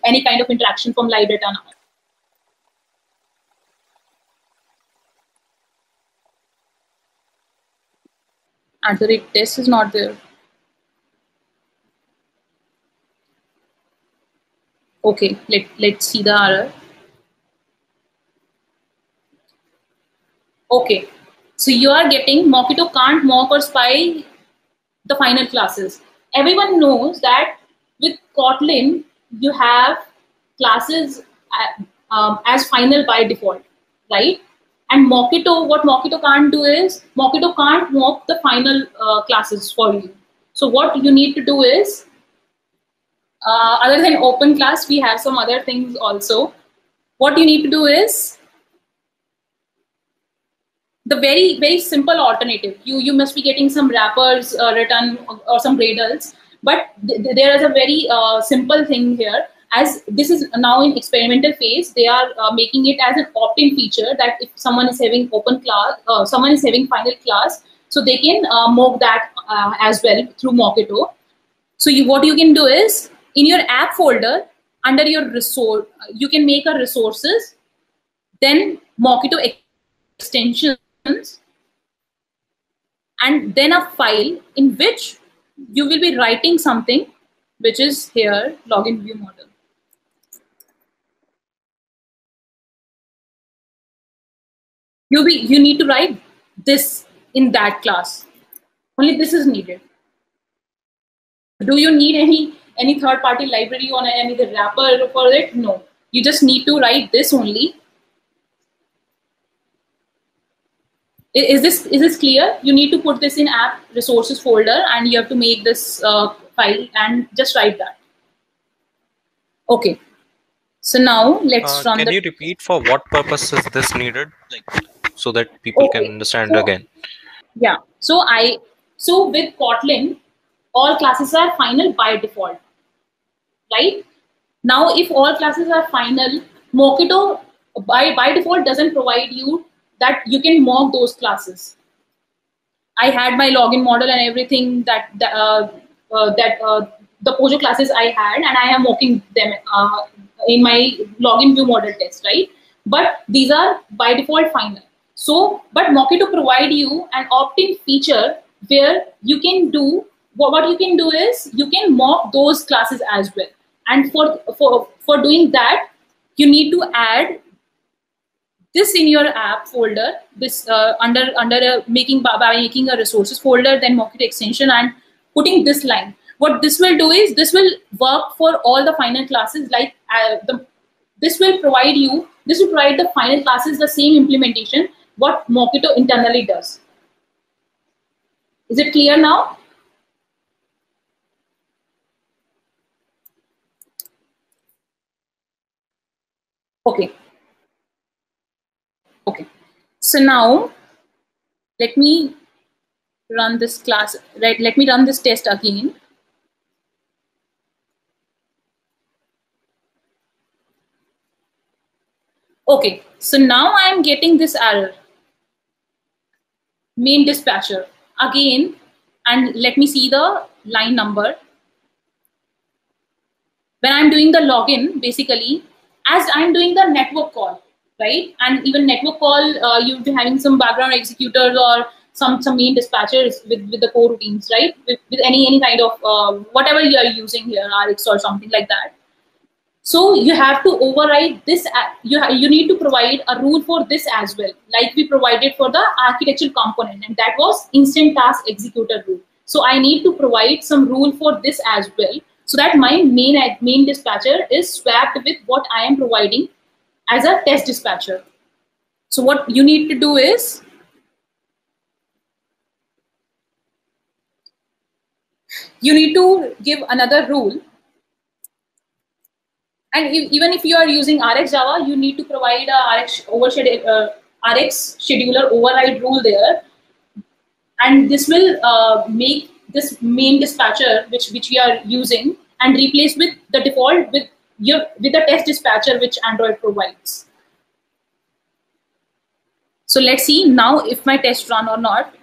any kind of interaction from live data now. @test is not there. Okay, let's see the error. Okay, so you are getting Mockito can't mock or spy the final classes. Everyone knows that with Kotlin, you have classes as final by default, right? And Mockito, what Mockito can't do is, Mockito can't mock the final classes for you. So what you need to do is, other than open class, we have some other things also. What you need to do is, the very simple alternative. You must be getting some wrappers written or some Gradles, but there is a very simple thing here. As this is now in experimental phase, they are making it as an opt-in feature that if someone is having open class, someone is having final class, so they can mock that as well through Mockito. So what you can do is, in your app folder under your resource, you can make a resources, then Mockito extensions, and then a file in which you will be writing something, which is here, login view model. You need to write this in that class. Only this is needed. Do you need any third-party library or any the wrapper for it? No. You just need to write this only. Is this clear? You need to put this in app resources folder, and you have to make this file and just write that. Okay. So now let's run. Can you repeat for what purpose is this needed, like, so that people can understand again? Yeah. So with Kotlin, all classes are final by default, right? Now, if all classes are final, Mockito by default doesn't provide you that you can mock those classes. I had my login model and everything that the Pojo classes I had, and I am mocking them in my login view model test, right? But these are by default final. So, but Mockito provide you an opt-in feature where you can do what you can do is you can mock those classes as well. And for doing that, you need to add this in your app folder, this under making a resources folder, then Mockito extension, and putting this line. What this will do is this will work for all the final classes. Like this will provide the final classes the same implementation what Mockito internally does. Is it clear now? Okay. Okay. So now let me run this class, right? Let me run this test again. Okay, so now I am getting this error. Main dispatcher again, and let me see the line number. When I'm doing the login, basically, as I'm doing the network call, right? And even network call, you'll be having some background executors or some main dispatchers with the coroutines, right? With any kind of whatever you are using here, RX or something like that. So you have to override this. You need to provide a rule for this as well, like we provided for the architectural component, and that was instant task executor rule. So I need to provide some rule for this as well, so that my main dispatcher is swapped with what I am providing as a test dispatcher. So what you need to do is you need to give another rule. And even if you are using RX Java, you need to provide a RX scheduler override rule there, and this will make this main dispatcher which we are using and replace with the default with the test dispatcher which Android provides. So let's see now if my test run or not.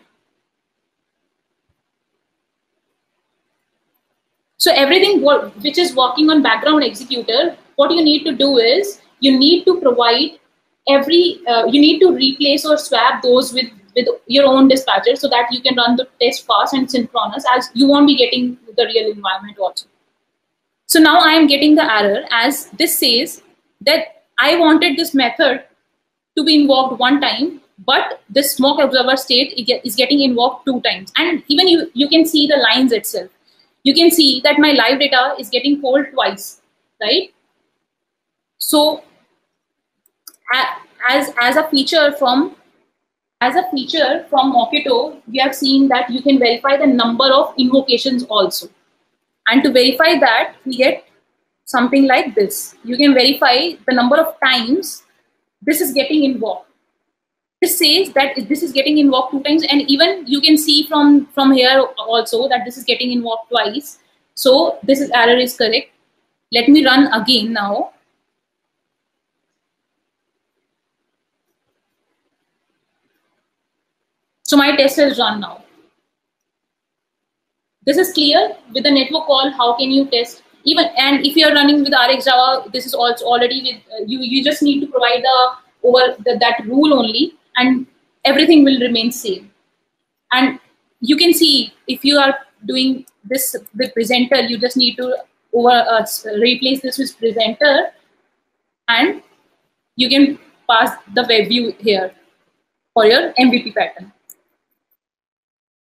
So everything which is working on background executor, what you need to do is you need to provide you need to replace or swap those with with your own dispatcher so that you can run the test fast and synchronous, as you won't be getting the real environment also. So now I am getting the error as this says that I wanted this method to be invoked one time, but this mock observer state is getting invoked 2 times. And even you can see the lines itself. You can see that my live data is getting called twice, right? So as a feature from Mockito, we have seen that you can verify the number of invocations also. And to verify that, we get something like this. You can verify the number of times this is getting invoked. This says that this is getting invoked 2 times, and even you can see from here also that this is getting invoked twice. So this error is correct. Let me run again now. So my test has run now. This is clear. With the network call, how can you test? Even, and if you're running with RxJava, this is also already with you just need to provide that rule only, and everything will remain same. And you can see if you are doing this with presenter, you just need to replace this with presenter, and you can pass the web view here for your MVP pattern.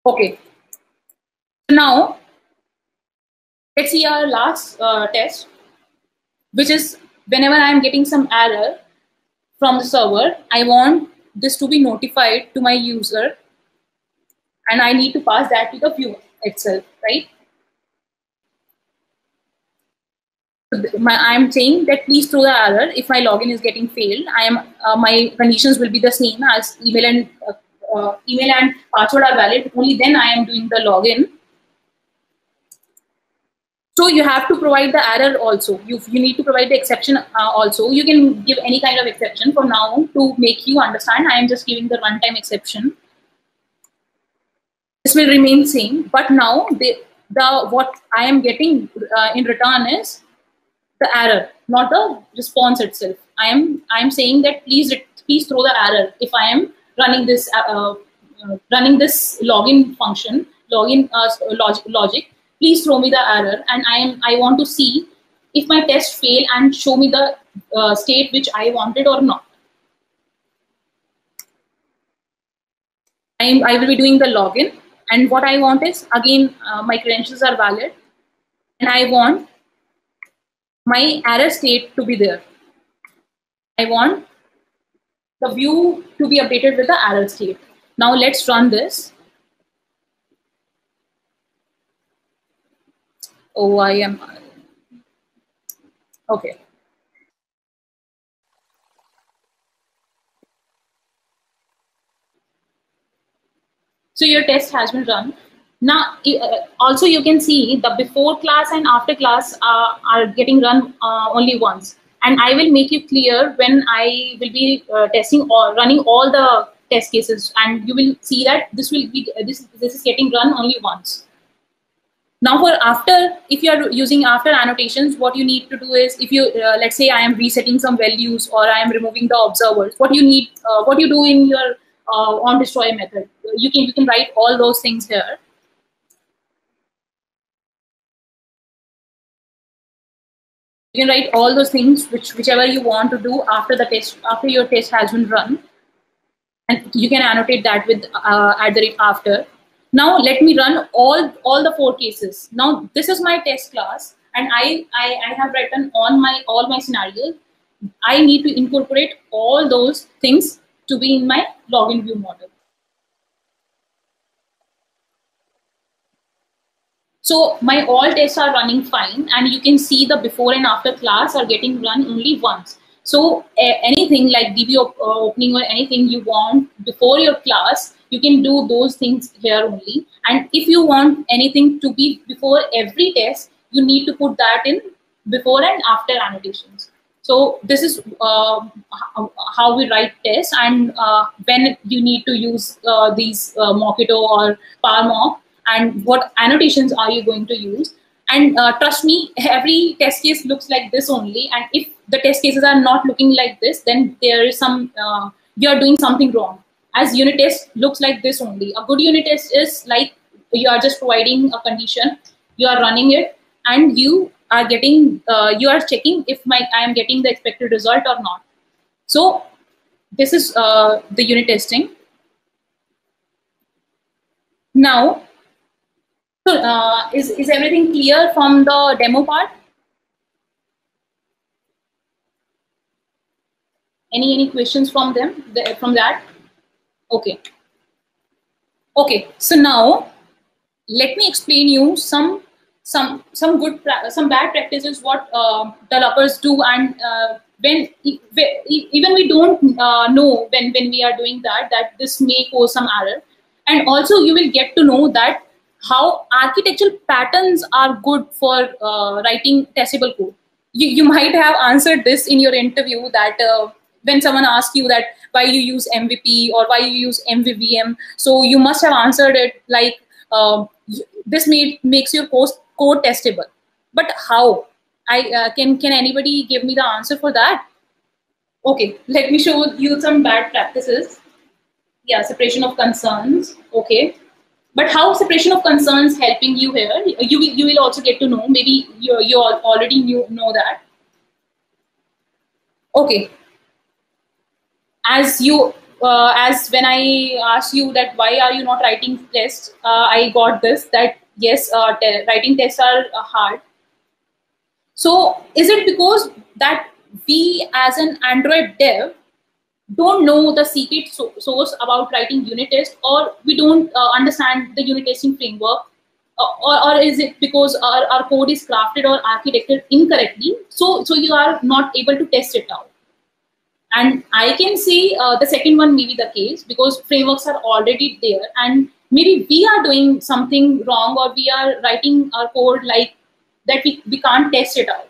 Okay. Now let's see our last test, which is whenever I am getting some error from the server, I want this to be notified to my user, and I need to pass that to the view itself, right? I'm saying that please throw the error if my login is getting failed. My conditions will be the same as email and password are valid. Only then I am doing the login. So you have to provide the error also. You need to provide the exception also. You can give any kind of exception. For now, to make you understand, I am just giving the runtime exception. This will remain same, but now what I am getting in return is the error, not the response itself. I am saying that please throw the error if I am running this login function, logic. Please throw me the error, and I want to see if my test fail and show me the state which I wanted or not. I will be doing the login, and what I want is, again, my credentials are valid, and I want my error state to be there. I want the view to be updated with the error state. Now let's run this. Oh, I am okay. So your test has been run. Now, also you can see the before class and after class are getting run only once. And I will make you clear when I will be testing or running all the test cases, and you will see that this is getting run only once. Now for after, if you are using after annotations, what you need to do is, if you let's say I am resetting some values or I am removing the observers, what you do in your on destroy method, you can write all those things here. You can write all those things whichever you want to do after the test, after your test has been run, and you can annotate that with @after. Now let me run all the 4 cases. Now this is my test class, and I have written all my scenarios. I need to incorporate all those things to be in my login view model. So my all tests are running fine, and you can see the before and after class are getting run only once. So anything like DB opening or anything you want before your class, you can do those things here only. And if you want anything to be before every test, you need to put that in before and after annotations. So this is how we write tests, and when you need to use these Mockito or PowerMock, and what annotations are you going to use. And trust me, every test case looks like this only. And if the test cases are not looking like this, then there is some, you are doing something wrong. as unit test looks like this only. A good unit test is like you are just providing a condition, you are running it, and you are getting, you are checking if I am getting the expected result or not. So this is the unit testing. Now, so, is everything clear from the demo part? Any questions from them from that? Okay. Okay. So now let me explain you some some bad practices what developers do, and when even we don't know when we are doing that this may cause some error. And also you will get to know that how architectural patterns are good for writing testable code. You might have answered this in your interview, that when someone asks you that why you use MVP or why you use MVVM, so you must have answered it like this makes your code testable. But how? Can anybody give me the answer for that? Okay, let me show you some bad practices. Yeah, separation of concerns. Okay, but how separation of concerns helping you here? You will also get to know. Maybe you already know that. Okay, as you as when I asked you that why are you not writing tests, I got this that yes, writing tests are hard. So is it because that we as an Android dev don't know the secret source about writing unit tests, or we don't understand the unit testing framework, or is it because our code is crafted or architected incorrectly, so you are not able to test it out? And I can say the second one may be the case, because frameworks are already there, and maybe we are doing something wrong, or we are writing our code like that we can't test it out.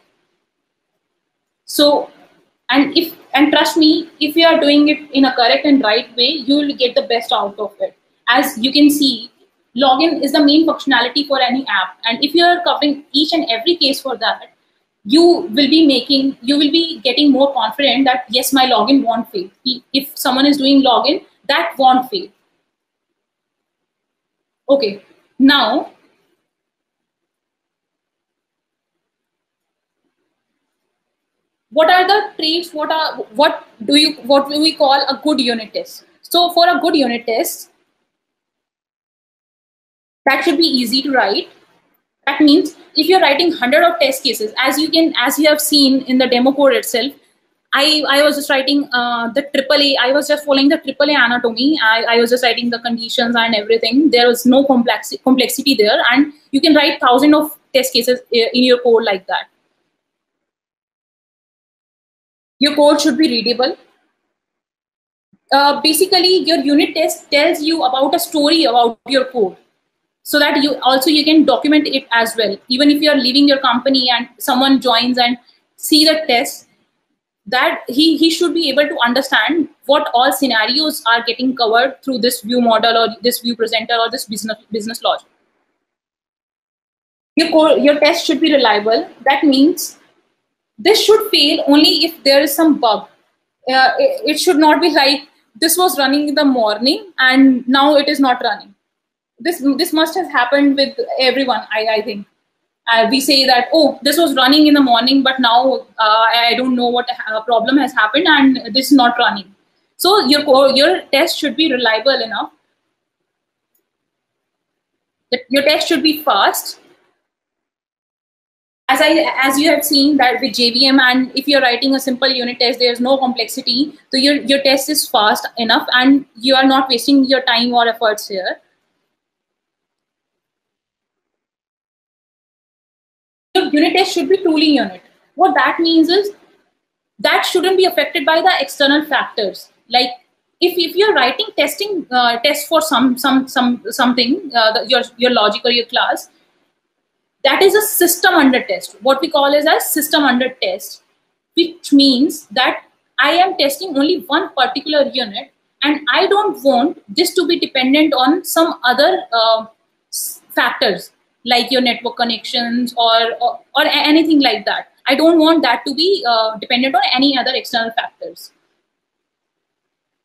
So, and trust me, if you are doing it in a correct and right way, you will get the best out of it. As you can see, login is the main functionality for any app, and if you are covering each and every case for that, you will be getting more confident that yes, my login won't fail. If someone is doing login, that won't fail. Okay, now what are the traits? What do we call a good unit test? So for a good unit test, that should be easy to write. That means if you're writing 100 of test cases, as you have seen in the demo code itself, I was just writing the AAA. I was just following the AAA anatomy. I was just writing the conditions and everything. There was no complexity there, and you can write thousands of test cases in your code like that. Your code should be readable. Basically, your unit test tells you about a story about your code, so that you can document it as well. Even if you are leaving your company and someone joins and see the test, that he should be able to understand what all scenarios are getting covered through this view model or this view presenter or this business logic. Your test should be reliable. That means this should fail only if there is some bug. It should not be like this was running in the morning and now it is not running. This must have happened with everyone, I think. We say that, oh, this was running in the morning, but now I don't know what problem has happened and this is not running. So your test should be reliable enough. Your test should be fast. As you have seen that with JVM, and if you're writing a simple unit test, there's no complexity. So your test is fast enough and you are not wasting your time or efforts here. Your unit test should be tooling unit. What that means is that shouldn't be affected by the external factors. Like if you're writing testing test for something, your logic or your class, that is a system under test. What we call is a system under test, which means that I am testing only one particular unit, and I don't want this to be dependent on some other factors like your network connections or anything like that. I don't want that to be dependent on any other external factors.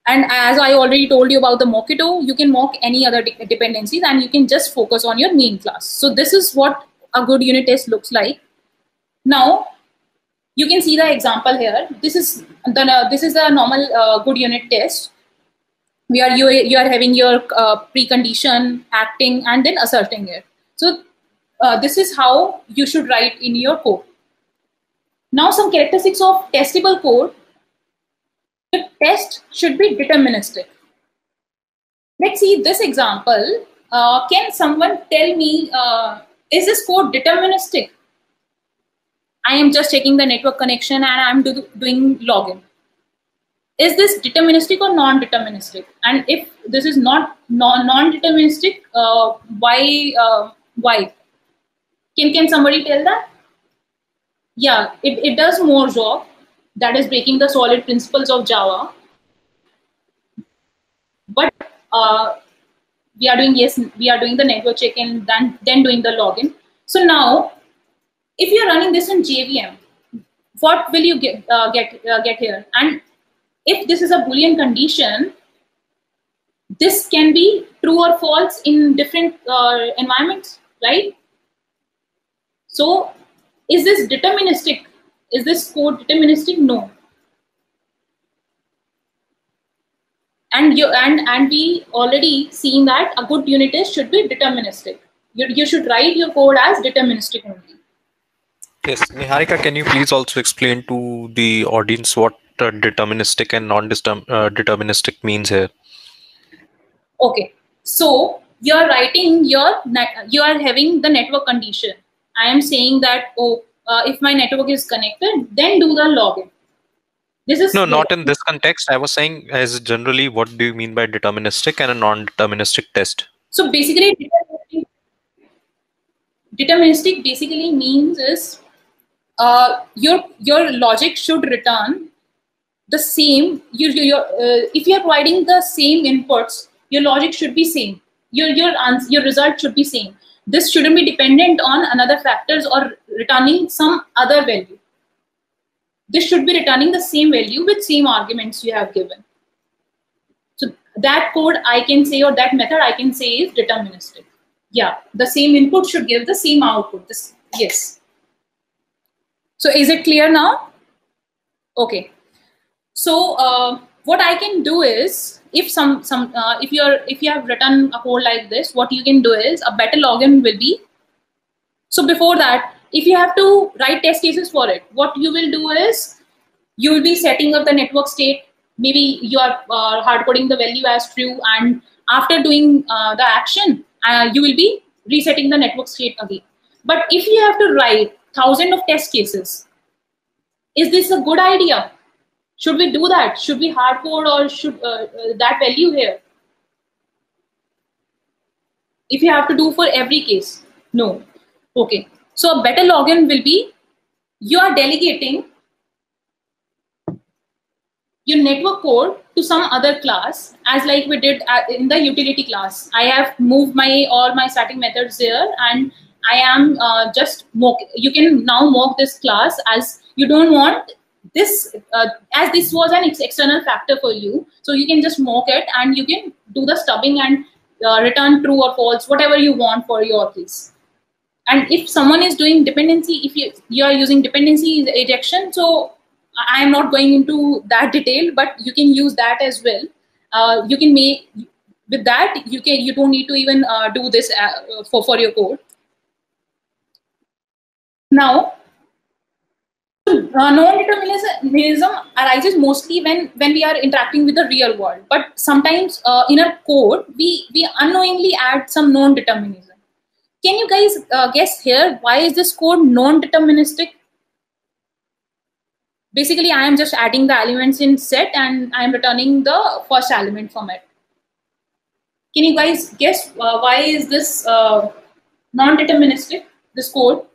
And as I already told you about the Mockito, you can mock any other dependencies and you can just focus on your main class. So this is what a good unit test looks like. Now, you can see the example here. This is the normal good unit test, where you are having your precondition, acting, and then asserting it. So this is how you should write in your code. Now, some characteristics of testable code. The test should be deterministic. Let's see this example. Can someone tell me, is this code deterministic? I am just checking the network connection and I'm doing login. Is this deterministic or non-deterministic? And if this is not non-deterministic, why? Can somebody tell that? Yeah, it does more job. That is breaking the solid principles of Java. But we are doing the network check and then doing the login. So now, if you're running this in JVM, what will you get here? And if this is a Boolean condition, this can be true or false in different environments, right? So, is this deterministic? Is this code deterministic? No. And we already seen that a good unit test should be deterministic. You should write your code as deterministic only. Yes, Niharika, can you please also explain to the audience what deterministic and non-deterministic means here? Okay, so you are writing you are having the network condition. I am saying that if my network is connected, then do the login. This is no, not in this context. I was saying, as generally, what do you mean by deterministic and a non-deterministic test? So basically, deterministic basically means is your logic should return the same. If you are providing the same inputs, your logic should be same. Your result should be same. This shouldn't be dependent on another factors or returning some other value. This should be returning the same value with same arguments you have given. So that code I can say, or that method I can say, is deterministic. Yeah, the same input should give the same output. Yes. So is it clear now? Okay. So what I can do is, if you have written a code like this, what you can do is, a better login will be. So before that, if you have to write test cases for it, what you will do is, you will be setting up the network state. Maybe you are hard coding the value as true, and after doing the action, you will be resetting the network state again. But if you have to write thousands of test cases, is this a good idea? Should we do that? Should we hard code, or should that value here? If you have to do for every case, no. Okay. So a better login will be, you are delegating your network code to some other class, as like we did in the utility class. I have moved all my static methods there, and I am just mock. You can now mock this class, as you don't want this, as this was an external factor for you. So you can just mock it, and you can do the stubbing and return true or false, whatever you want for your case. And if someone is doing dependency, if you are using dependency ejection, so I am not going into that detail, but you can use that as well. You can make, with that, you don't need to even do this for your code. Now, non-determinism arises mostly when we are interacting with the real world. But sometimes in a code, we unknowingly add some non-determinism. Can you guys guess here, why is this code non-deterministic? Basically, I am just adding the elements in set, and I am returning the first element from it. Can you guys guess why is this non-deterministic, this code?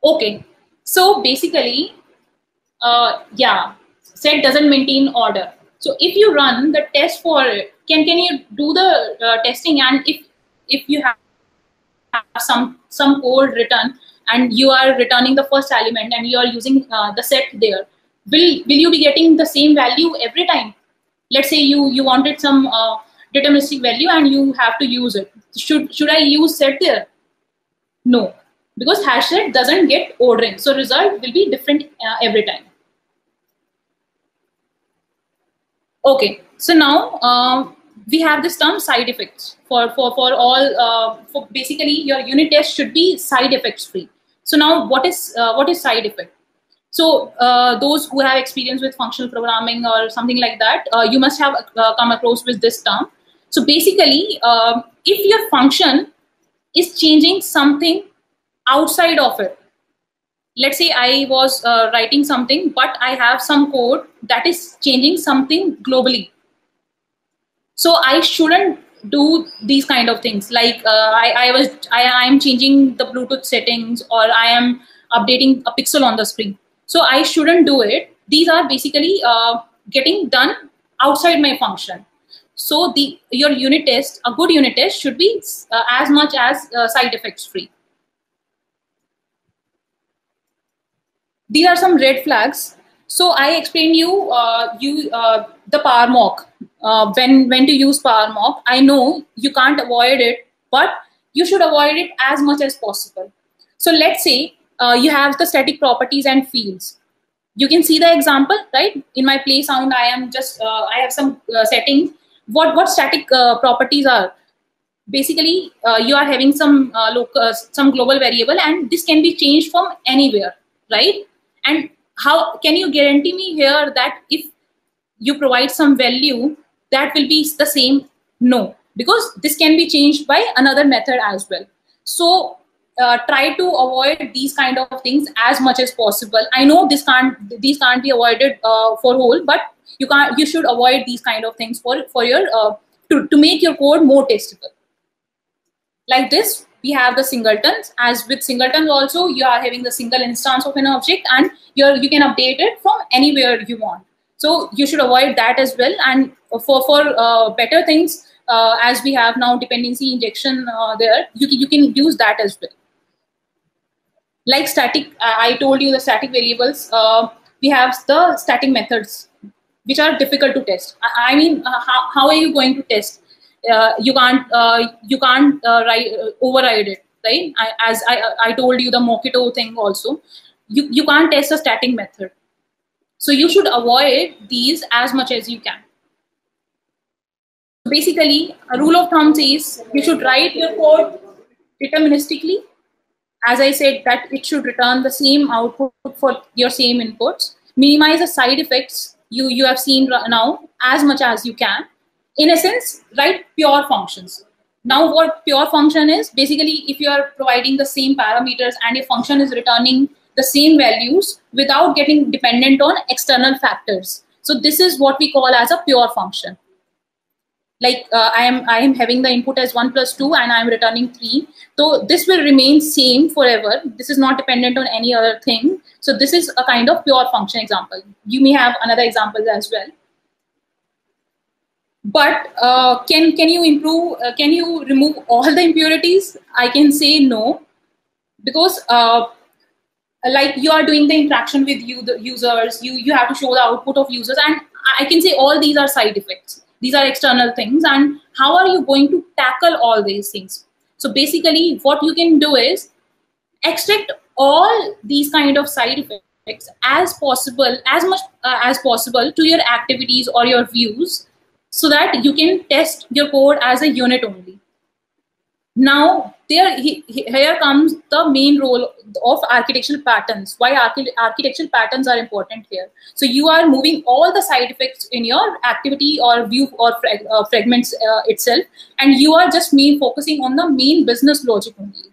Okay, so basically, yeah, set doesn't maintain order. So if you run the test for it, can you do the testing, and if you have some code written, and you are returning the first element, and you are using the set there, will you be getting the same value every time? Let's say you wanted some deterministic value and you have to use it. Should I use set there? No, because hash set doesn't get ordering, so result will be different every time. Okay, so now we have this term side effects for all for basically your unit test should be side effects free. So now what is side effect? So those who have experience with functional programming or something like that, you must have come across with this term. So basically, if your function is changing something outside of it, let's say I was writing something, but I have some code that is changing something globally. So I shouldn't do these kind of things. Like I am changing the Bluetooth settings, or I am updating a pixel on the screen. So I shouldn't do it. These are basically getting done outside my function. So your unit test, a good unit test, should be as much as side effects free. These are some red flags. So I explained you the power mock, when to use power mock. I know you can't avoid it, but you should avoid it as much as possible. So let's say you have the static properties and fields. You can see the example, right? In my play sound, I am just I have some settings. What static properties are? Basically, you are having some some global variable, and this can be changed from anywhere, right? And how can you guarantee me here that if you provide some value, that will be the same? No, because this can be changed by another method as well. So try to avoid these kind of things as much as possible. I know these can't be avoided for whole, but you should avoid these kind of things for your to make your code more testable. Like this, we have the singletons. As with singletons also, you are having the single instance of an object, and you can update it from anywhere you want. So you should avoid that as well. And for better things, as we have now dependency injection there, you can use that as well. Like static, I told you the static variables. We have the static methods, which are difficult to test. I mean, how are you going to test? You can't override it, right? As I told you the Mockito thing also, you can't test a static method. So you should avoid these as much as you can. Basically, a rule of thumb is you should write your code deterministically. As I said, that it should return the same output for your same inputs. Minimize the side effects you have seen now as much as you can. In a sense, write pure functions. Now what pure function is, basically if you are providing the same parameters and your function is returning the same values without getting dependent on external factors. So this is what we call as a pure function. Like I am having the input as 1 plus 2 and I am returning 3. So this will remain same forever. This is not dependent on any other thing. So this is a kind of pure function example. You may have another example as well. But can you improve? Can you remove all the impurities? I can say no, because like you are doing the interaction with the users, you have to show the output of users, and I can say all these are side effects. These are external things, and how are you going to tackle all these things? So basically, what you can do is extract all these kind of side effects as possible, as much as possible to your activities or your views, so that you can test your code as a unit only. Now, here comes the main role of architectural patterns. Why architectural patterns are important here. So you are moving all the side effects in your activity or view or fragments itself, and you are just focusing on the main business logic only.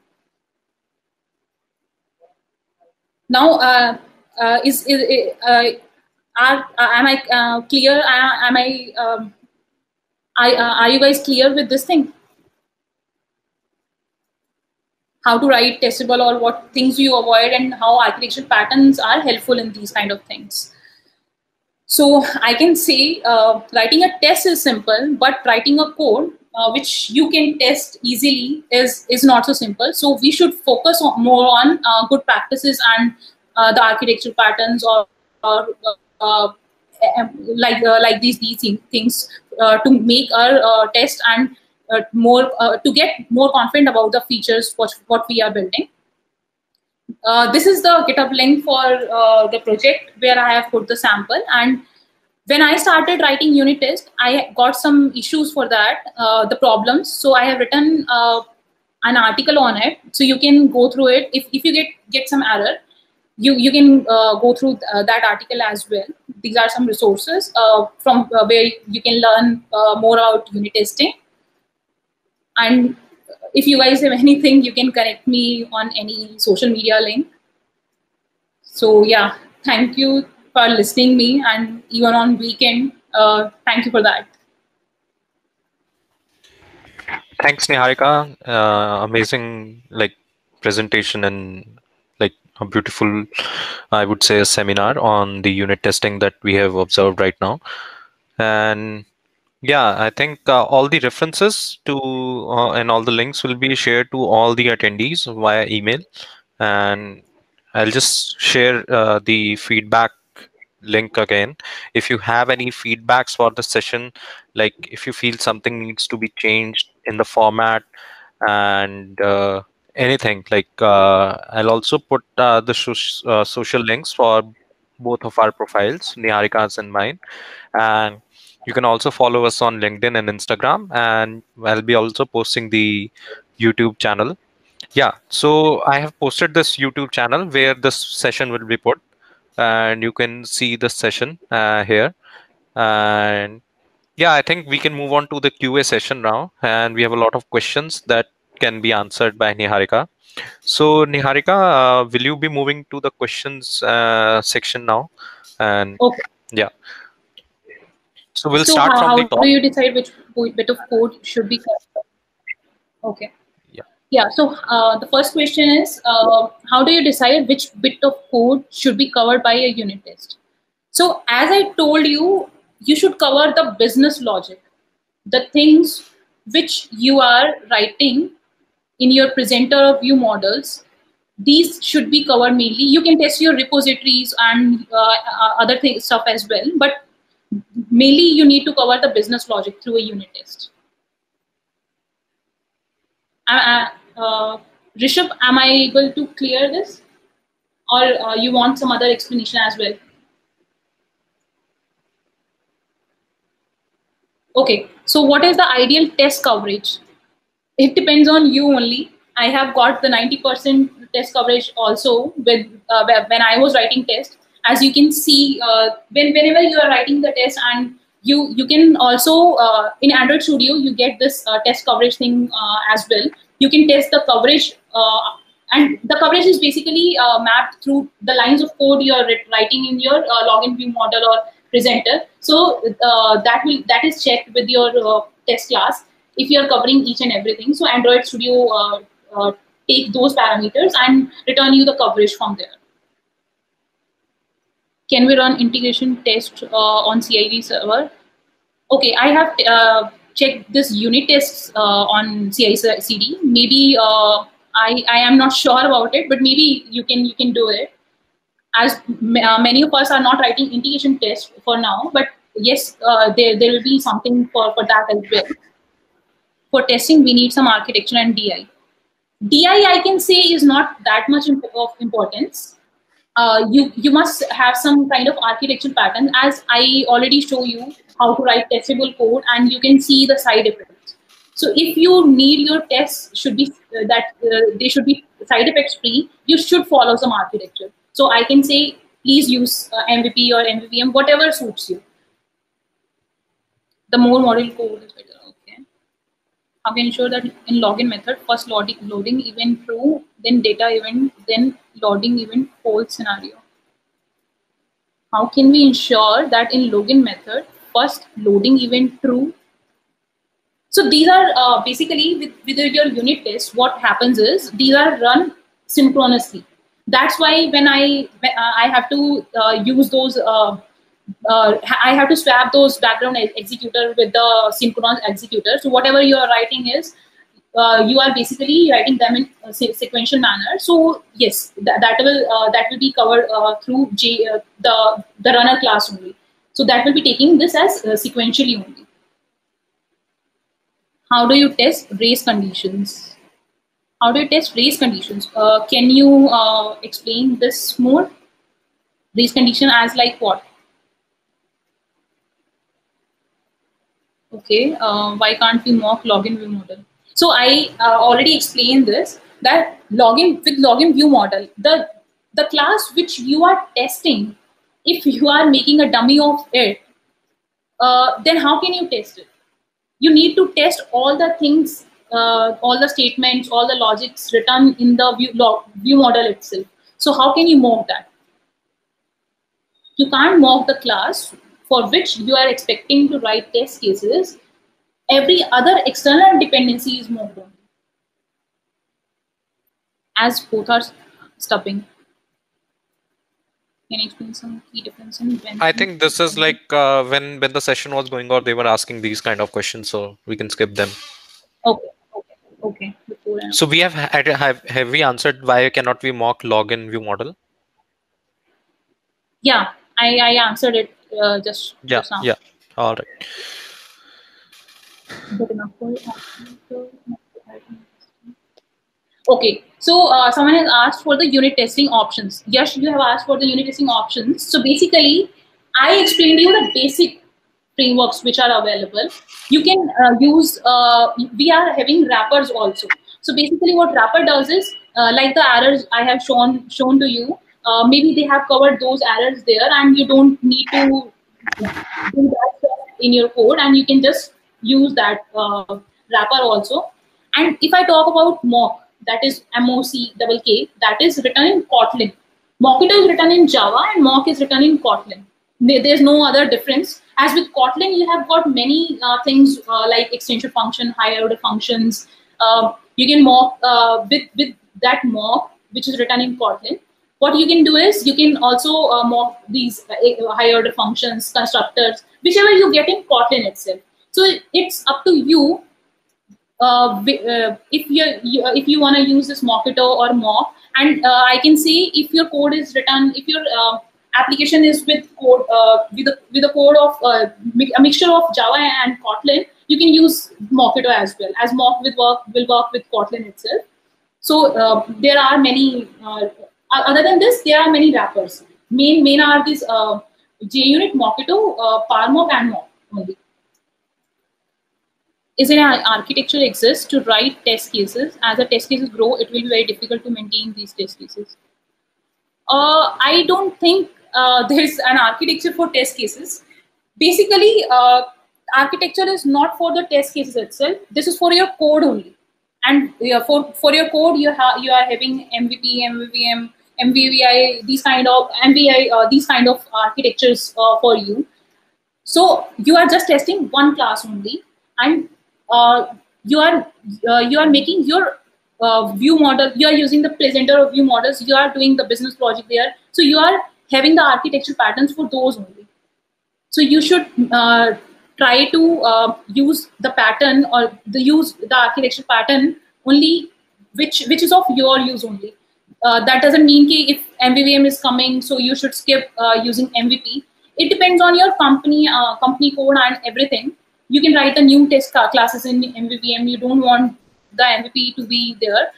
Now, am I clear? Are you guys clear with this thing? How to write testable, or what things you avoid, and how architectural patterns are helpful in these kind of things. So I can say writing a test is simple, but writing a code which you can test easily is not so simple. So we should focus more on good practices and the architectural patterns, or like these things to make our test and more to get more confident about the features what we are building. This is the GitHub link for the project where I have put the sample. And when I started writing unit test, I got some issues for that, the problems. So I have written an article on it. So you can go through it. If you get some error, you can go through that article as well. These are some resources from where you can learn more about unit testing. And if you guys have anything, you can connect me on any social media link. So yeah, thank you for listening me, and even on weekend, thank you for that. Thanks, Niharika. Amazing, presentation and a beautiful, I would say, a seminar on the unit testing that we have observed right now. And yeah, I think all the references to and all the links will be shared to all the attendees via email. And I'll just share the feedback link again. If you have any feedbacks for the session, like if you feel something needs to be changed in the format and anything, I'll also put the social links for both of our profiles, Niharika's and mine. And you can also follow us on LinkedIn and Instagram, and I'll be also posting the YouTube channel. Yeah, so I have posted this YouTube channel where this session will be put, and you can see the session here. And yeah, I think we can move on to the QA session now, and we have a lot of questions that can be answered by Niharika. So Niharika, will you be moving to the questions section now? And Okay. yeah, so we'll So start from how the do top. you decide which bit of code should be covered? Okay. Yeah. Yeah. So the first question is, how do you decide which bit of code should be covered by a unit test? So as I told you, you should cover the business logic, the things which you are writing in your presenter or view models. These should be covered mainly. You can test your repositories and other stuff as well, but mainly you need to cover the business logic through a unit test. Rishabh, am I able to clear this? Or you want some other explanation as well? Okay, so what is the ideal test coverage? It depends on you only. I have got the 90% test coverage also with when I was writing test. As you can see, whenever you are writing the test, and you can also in Android Studio you get this test coverage thing as well. You can test the coverage, and the coverage is basically mapped through the lines of code you are writing in your login view model or presenter. So that is checked with your test class if you are covering each and everything. So Android Studio take those parameters and return you the coverage from there. Can we run integration test on CID server? Okay, I have checked this unit tests on CI/CD. Maybe I am not sure about it, but maybe you can do it. As many of us are not writing integration tests for now, but yes, there will be something for that as well. For testing, we need some architecture and DI. DI, I can say, is not that much of importance. You must have some kind of architectural pattern, as I already show you how to write testable code, and you can see the side effects. So if you need your tests should be they should be side effects free, you should follow some architecture. So I can say please use MVP or MVVM, whatever suits you. The more model code is better. Okay. How can you ensure that in login method, first loading event true, then data event, then loading event false scenario? How can we ensure that in login method, first loading event true? So these are basically with your unit test, what happens is these are run synchronously. That's why when I have to use those, I have to swap those background executor with the synchronous executor. So whatever you are writing is, you are basically writing them in a sequential manner. So yes, that will be covered through the runner class only. So that will be taking this as sequentially only. How do you test race conditions? How do you test race conditions? Can you explain this more? Race condition as like what? Okay, why can't we mock login view model? So I already explained this, that login view model, the class which you are testing, if you are making a dummy of it, then how can you test it? You need to test all the things, all the statements, all the logics written in the view model itself. So how can you mock that? You can't mock the class for which you are expecting to write test cases. Every other external dependency is mocked on, as both are stubbing. Can you explain some key difference in when? I think this is like when the session was going on, they were asking these kind of questions, so we can skip them. Okay, okay. Before So we have we answered why cannot we mock login view model? yeah, I answered it just Yeah, now. yeah. All right. Good enough for okay, so someone has asked for the unit testing options. Yes, you have asked for the unit testing options. So basically, I explained you the basic frameworks which are available. You can use, we are having wrappers also. So basically what wrapper does is, like the errors I have shown to you, maybe they have covered those errors there and you don't need to do that stuff in your code, and you can just use that wrapper also. And if I talk about mock, that is MOCK, that is written in Kotlin. Mockito is written in Java and mock is written in Kotlin. There's no other difference. As with Kotlin, you have got many things like extension function, higher order functions. You can mock with that mock, which is written in Kotlin. What you can do is you can also mock these higher order functions, constructors, whichever you get in Kotlin itself. So it's up to you if you want to use this Mockito or mock. And I can say if your code is written, if your application is with code with a code of a mixture of Java and Kotlin, you can use Mockito as well, as mock will work with Kotlin itself. So there are many. Other than this, there are many wrappers. Main are these JUnit, Mockito, ParMock, and mock only. Is an architecture exists to write test cases? As the test cases grow, it will be very difficult to maintain these test cases. I don't think there's an architecture for test cases. Basically, architecture is not for the test cases itself. This is for your code only. And for your code, you are having MVP, MVVM, MVVI, these kind of MVI, these kind of architectures for you. So you are just testing one class only, and you are making your view model. You are using the presenter of view models. You are doing the business logic there. So you are having the architecture patterns for those only. So you should try to use the pattern or use the architecture pattern only which is of your use only. That doesn't mean that if MVVM is coming, so you should skip using MVP. It depends on your company code and everything. You can write the new test classes in MVVM. You don't want the MVP to be there,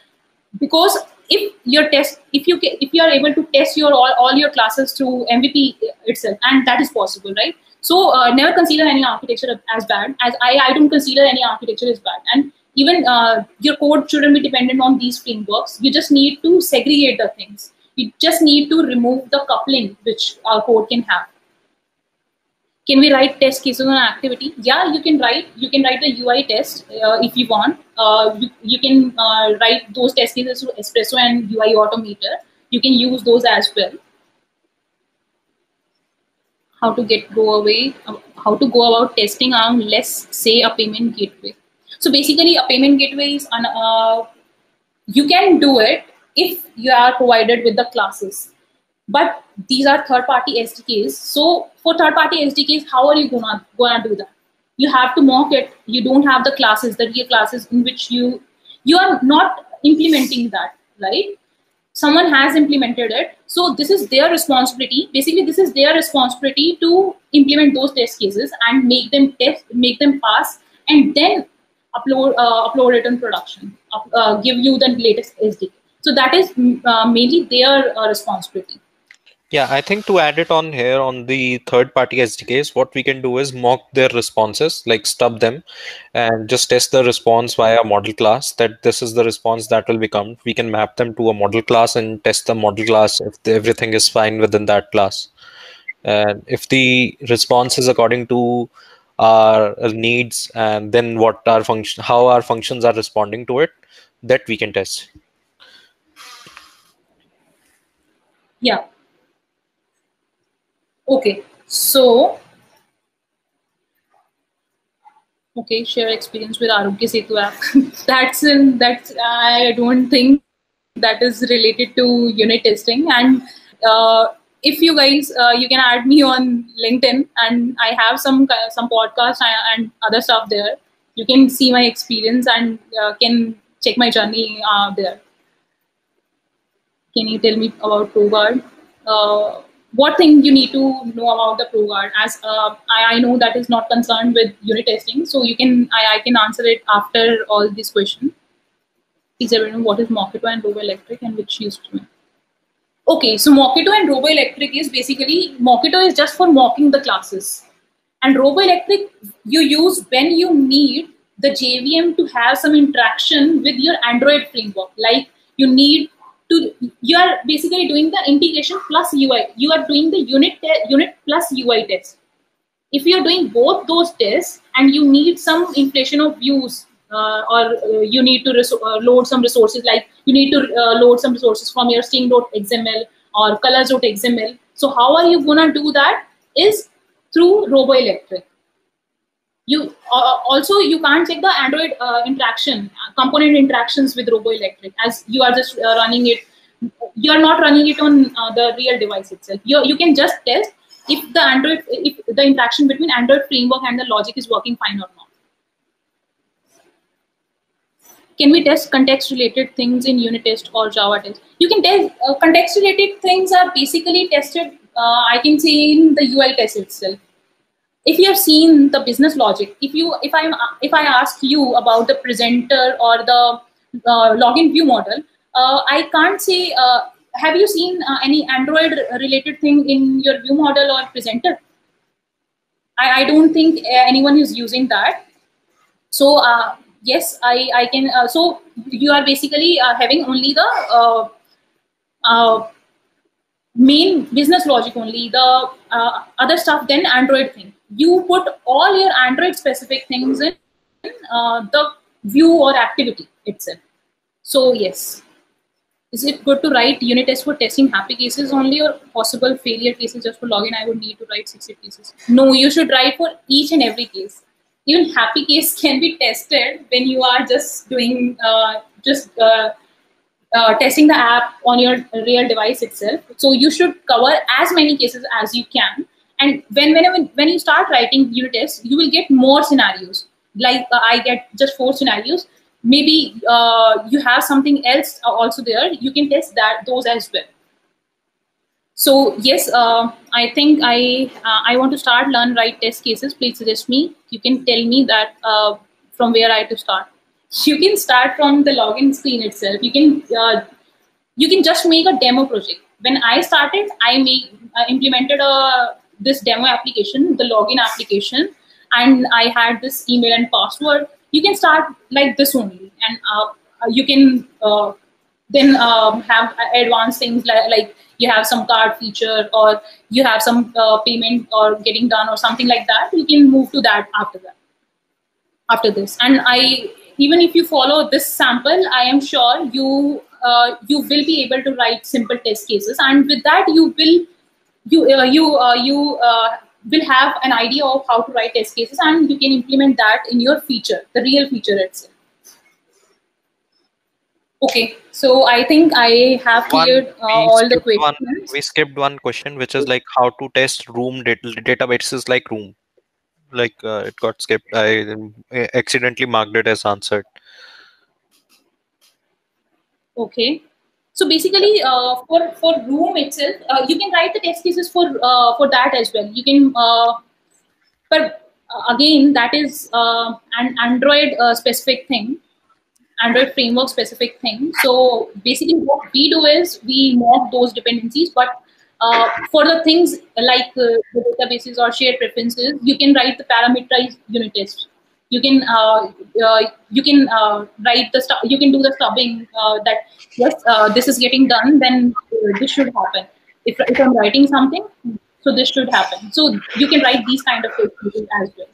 because if you are able to test your all your classes through MVP itself, and that is possible, right? So never consider any architecture as bad. As I don't consider any architecture as bad, and even your code shouldn't be dependent on these frameworks. You just need to segregate the things. You just need to remove the coupling which our code can have. Can we write test cases on activity? Yeah, you can write. You can write a UI test if you want. You can write those test cases through Espresso and UI Automator. You can use those as well. How to go about testing around, let's say, a payment gateway. So basically, a payment gateway is you can do it if you are provided with the classes. But these are third-party SDKs. So for third-party SDKs, how are you gonna do that? You have to mock it. You don't have the classes, the real classes in which you are not implementing that, right? someone has implemented it. So this is their responsibility. Basically, this is their responsibility to implement those test cases and make them pass, and then upload it in production. Give you the latest SDK. So that is mainly their responsibility. Yeah, I think to add it on here on the third party SDKs, what we can do is mock their responses, like stub them and just test the response via model class that this is the response that will become. We can map them to a model class and test the model class if everything is fine within that class. And if the response is according to our needs and then what our function, how our functions are responding to it, that we can test. Yeah. Okay. So, okay, share experience with Arogya Setu app. That's I don't think that is related to unit testing. And if you guys, you can add me on LinkedIn, and I have some podcasts and other stuff there. You can see my experience and can check my journey there. Can you tell me about ProGuard? What thing you need to know about the ProGuard? As I know that is not concerned with unit testing, so I can answer it after all these questions. Please everyone know what is Mockito and RoboElectric and which used to be. Okay, so Mockito and RoboElectric is basically, Mockito is just for mocking the classes, and RoboElectric you use when you need the JVM to have some interaction with your Android framework. Like you need to, you are basically doing the integration plus UI. You are doing the unit plus UI test. If you are doing both those tests and you need some inflation of views, or you need to load some resources, like you need to load some resources from your sting.xml or colors.xml. So how are you gonna do that? Is through RoboElectric. You also, you can't check the Android interaction component interactions with RoboElectric, as you are just running it. You are not running it on the real device itself. You can just test if the interaction between Android framework and the logic is working fine or not. Can we test context related things in unit test or Java test? You can test context related things are basically tested, I can say, in the UI test itself. If you have seen the business logic, if I ask you about the presenter or the login view model, I can't say, have you seen any Android related thing in your view model or presenter? I don't think anyone is using that. So yes, I can. So you are basically having only the main business logic only, the other stuff, then Android thing. You put all your Android specific things in the view or activity itself. So yes. Is it good to write unit tests for testing happy cases only, or possible failure cases just for login? I would need to write 60 cases. No, you should write for each and every case. Even happy case can be tested when you are just doing testing the app on your real device itself. So you should cover as many cases as you can. And when you start writing unit tests, you will get more scenarios. Like I get just 4 scenarios. Maybe you have something else also there. You can test those as well. So yes, I think I want to write test cases. Please suggest me. You can tell me that from where I have to start. You can start from the login screen itself. You can just make a demo project. When I started, I implemented this demo application, the login application, and I had this email and password. You can start like this only, and you can then have advanced things like you have some card feature, or you have some payment or getting done or something like that. You can move to that after this. And even if you follow this sample, I am sure you will be able to write simple test cases, and with that you will have an idea of how to write test cases, and you can implement that in your feature, the real feature itself. Okay, so I think I have cleared all the questions. We skipped one question, which is like how to test room databases like room. Like it got skipped. I accidentally marked it as answered. Okay, So basically, for Room itself, you can write the test cases for that as well. You can, but again, that is an Android specific thing, Android framework specific thing. So basically, what we do is we mock those dependencies, but for the things like the databases or shared preferences, you can write the parameterized unit test. You can write the you can do the stubbing that yes, this is getting done, then this should happen. If I'm writing something, so this should happen. So you can write these kind of test cases as well.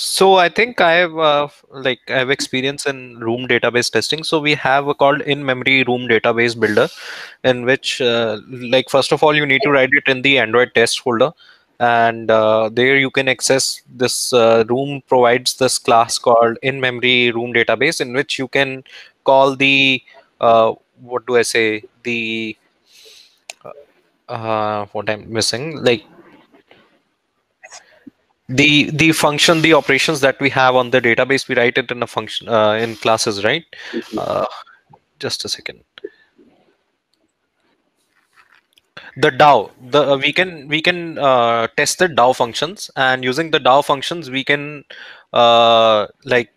So I think I have experience in room database testing. So we have a called in-memory room database builder, in which like first of all you need to write it in the Android test folder, and there you can access this room provides this class called in-memory room database, in which you can call the what do I say, the what I'm missing, like the function, the operations that we have on the database, we write it in a function in classes, right? uh, just a second. The DAO, the we can test the DAO functions, and using the DAO functions we can like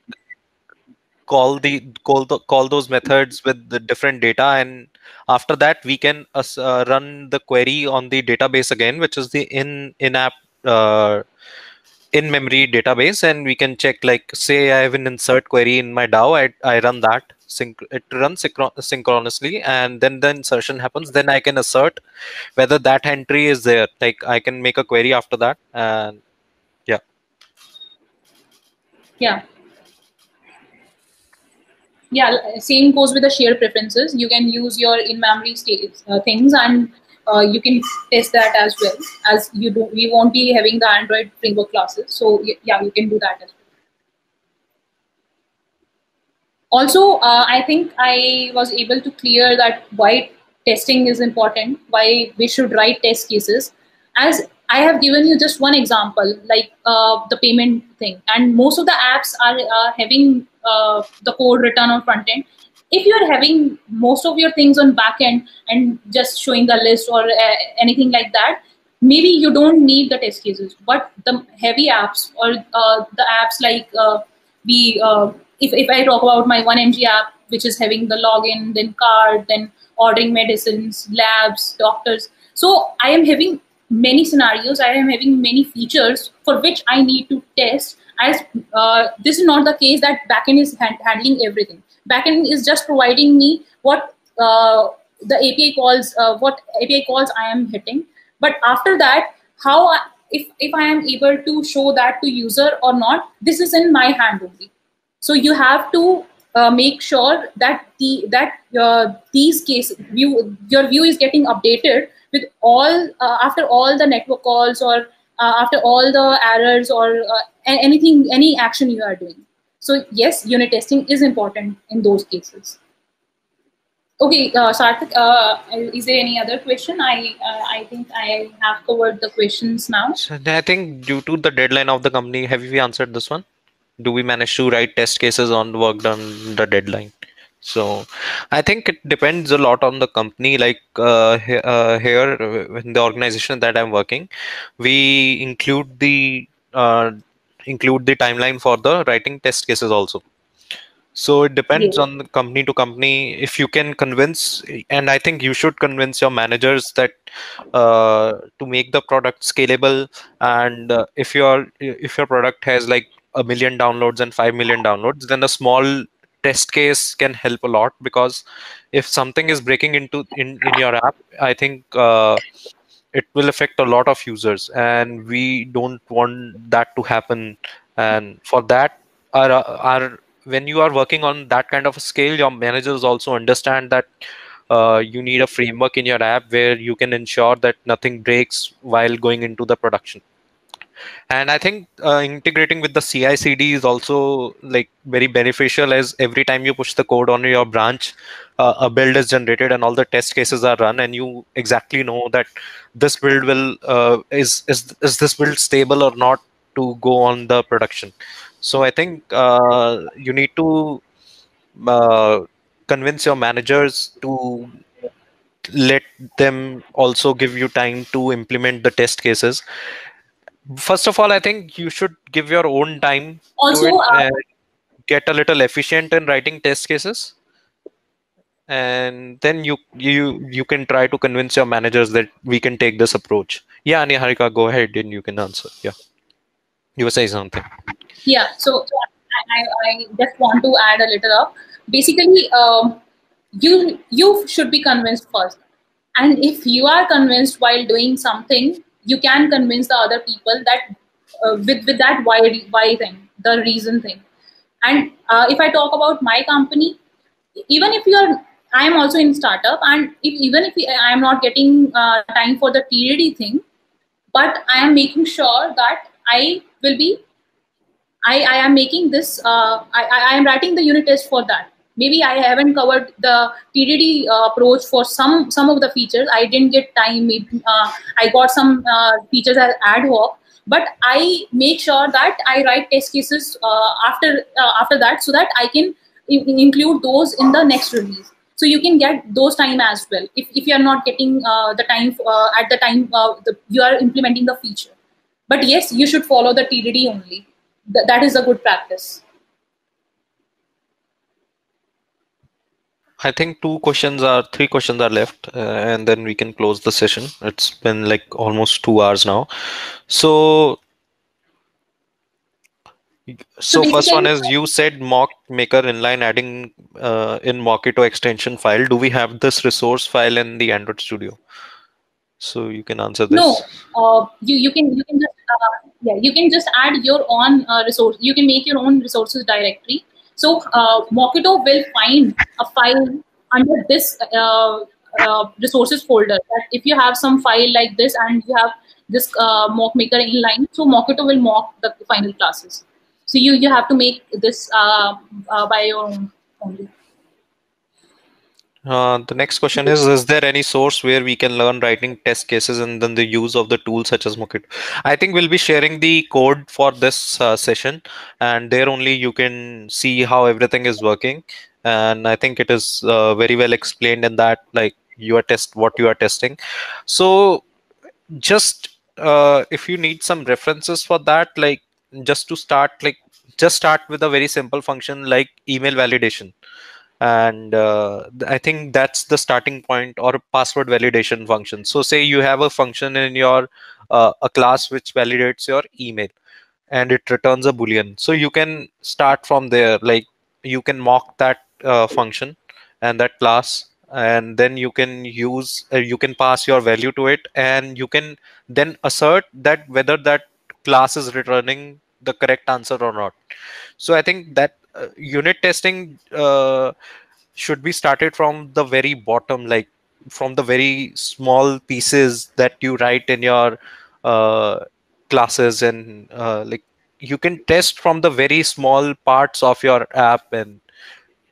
call those methods with the different data, and after that we can run the query on the database again, which is the in-app uh, in-memory database, and we can check, like say I have an insert query in my DAO. I run that, it runs synchronously, and then the insertion happens, then I can assert whether that entry is there, like I can make a query after that. And yeah. Yeah. Yeah, same goes with the shared preferences. You can use your in-memory states things, and you can test that as well. As you do, we won't be having the Android framework classes, so yeah, you can do that as well. Also, I think I was able to clear that why testing is important, why we should write test cases. As I have given you just one example, like the payment thing, and most of the apps are having the code written on front end. If you are having most of your things on back end and just showing the list or anything like that, maybe you don't need the test cases. But the heavy apps or the apps like we if I talk about my 1mg app, which is having the login, then card, then ordering medicines, labs, doctors. So I am having many scenarios, I am having many features for which I need to test. As this is not the case that backend is handling everything. Backend is just providing me what the API calls, what API calls I am hitting. But after that, how if I am able to show that to user or not, this is in my hand only. So you have to make sure that these case view, your view is getting updated with all after all the network calls or after all the errors or anything, any action you are doing. So yes, unit testing is important in those cases. Okay, Sarthak, is there any other question? I think I have covered the questions now. So I think due to the deadline of the company, have we answered this one? Do we manage to write test cases on work done the deadline? So I think it depends a lot on the company. Like here in the organization that I'm working, we include the timeline for the writing test cases also. So it depends Yes. on the company to company. If you can convince, and I think you should convince your managers that to make the product scalable, and if your product has like 1 million downloads and 5 million downloads, then a small test case can help a lot, because if something is breaking in your app, I think it will affect a lot of users, and we don't want that to happen. And for that, our when you are working on that kind of a scale, your managers also understand that you need a framework in your app where you can ensure that nothing breaks while going into the production. And I think integrating with the CI/CD is also like very beneficial, as every time you push the code on your branch, a build is generated and all the test cases are run, and you exactly know that this build will is this build stable or not to go on the production. So I think you need to uh, convince your managers to let them also give you time to implement the test cases. First of all, I think you should give your own time to Also, it and get a little efficient in writing test cases, and then you can try to convince your managers that we can take this approach. Yeah, Niharika, go ahead and you can answer. Yeah, you were saying something. yeah, so I just want to add a little up. Basically, you should be convinced first, and if you are convinced while doing something, you can convince the other people that with that why thing, the reason thing. And if I talk about my company, even if you're I am also in startup, and even if I am not getting time for the TDD thing, but I am making sure that I will be I am making this, I am writing the unit test for that. Maybe I haven't covered the TDD approach for some of the features. I didn't get time. Maybe, I got some features as ad hoc, but I make sure that I write test cases after that, so that I can include those in the next release. So you can get those time as well if you are not getting the time at the time you are implementing the feature. But yes, you should follow the TDD only. That is a good practice. I think three questions are left, and then we can close the session. It's been like almost 2 hours now. So, So first one basically, is you said mock maker inline adding in Mockito extension file. Do we have this resource file in the Android Studio? So you can answer no, this. you can just you can just add your own resource. You can make your own resources directory. So Mockito will find a file under this resources folder. That if you have some file like this and you have this mock maker inline, so Mockito will mock the final classes. So you have to make this by your own only. The next question is there any source where we can learn writing test cases and then the use of the tools such as Mockito? I think we'll be sharing the code for this session, and there only you can see how everything is working. And I think it is very well explained in that, like what you are testing. So just if you need some references for that, like just to start, like just start with a very simple function like email validation, and I think that's the starting point, or a password validation function. So say you have a function in your a class which validates your email and it returns a boolean, so you can start from there. Like you can mock that function and that class, and then you can you can pass your value to it, and you can then assert that whether that class is returning the correct answer or not. So I think that unit testing should be started from the very bottom, like from the very small pieces that you write in your uh, classes, and like you can test from the very small parts of your app, and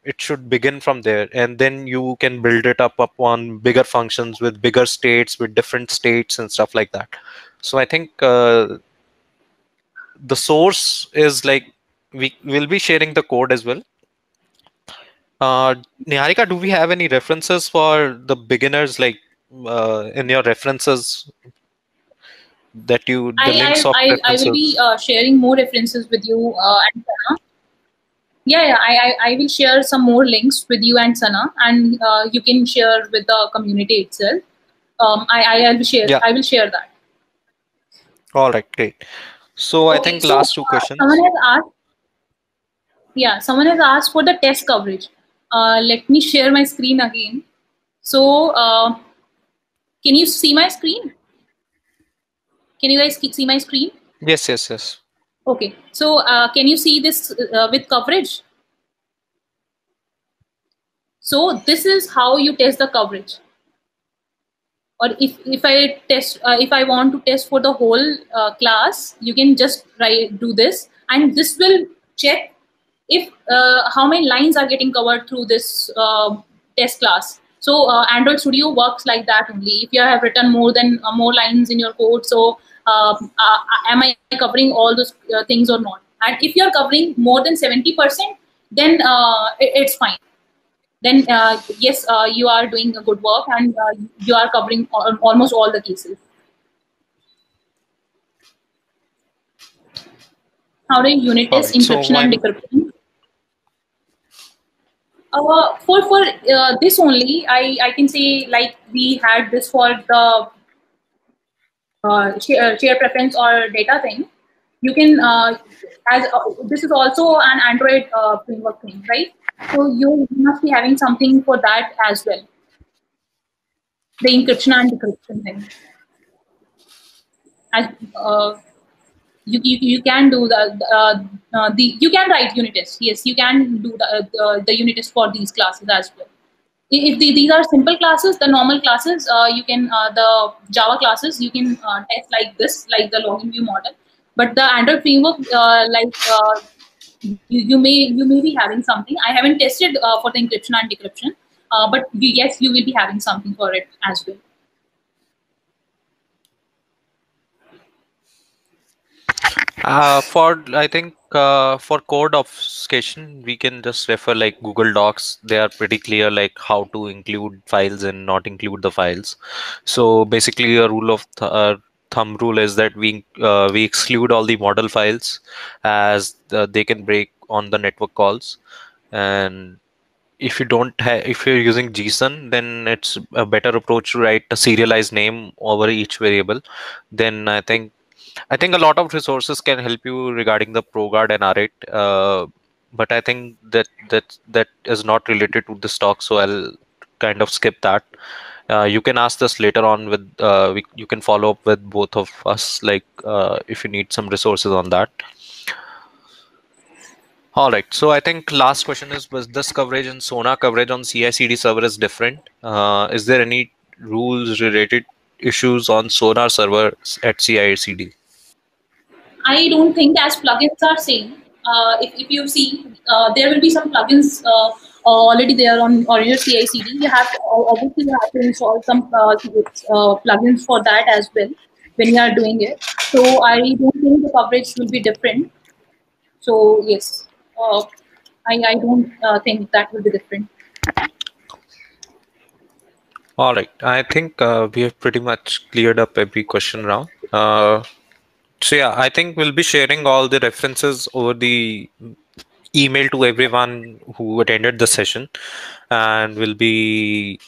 it should begin from there, and then you can build it up upon bigger functions with bigger states, with different states and stuff like that. So I think the source is like we will be sharing the code as well. Uh, Niharika, do we have any references for the beginners, like in your references the links of I will be references? sharing more references with you and Sana. Yeah, I will share some more links with you and Sana, and you can share with the community itself. Yeah. I will share that. All right, great. So I Okay, think so last two someone questions. has asked. Yeah, someone has asked for the test coverage. Let me share my screen again. So, can you see my screen? Can you guys see my screen? Yes, yes, yes. Okay. So, can you see this with coverage? So, this is how you test the coverage. Or if I want to test for the whole class, you can just do this, and this will check if how many lines are getting covered through this test class. So Android Studio works like that only. If you have written more lines in your code, so am I covering all those things or not? And if you are covering more than 70%, then it's fine. then yes, you are doing a good work, and you are covering almost all the cases. How do you unit All test right. So encryption and when decryption? For this only, I can say, like, we had this for the share preference or data thing. You can as this is also an Android framework thing, right? So you must be having something for that as well, the encryption and decryption thing. As you can do the you can write unit tests. Yes, you can do the unit test for these classes as well. If these are simple classes, the normal classes, you can the Java classes, you can test like this, like the login view model. But the Android framework, you may be having something. I haven't tested for the encryption and decryption, but yes, you will be having something for it as well. For I think for code obfuscation, we can just refer like Google Docs. They are pretty clear, like how to include files and not include the files. So basically, a rule of thumb rule is that we exclude all the model files as they can break on the network calls. And if you're using JSON, then it's a better approach to write a serialized name over each variable. Then I think a lot of resources can help you regarding the ProGuard and R8, but I think that is not related to this talk, so I'll kind of skip that. You can ask this later on with you can follow up with both of us, like if you need some resources on that. All right. So I think last question is, was this coverage and Sona coverage on CI/CD server is different? Is there any rules related issues on Sonar server at CI/CD? I don't think as plugins are same. If you see, there will be some plugins already there on your CI/CD. You have to, obviously you have to install some plugins for that as well when you are doing it. So I don't think the coverage will be different. So yes, I don't think that will be different. All right. I think we have pretty much cleared up every question round. So yeah, I think we'll be sharing all the references over the email to everyone who attended the session, and we'll be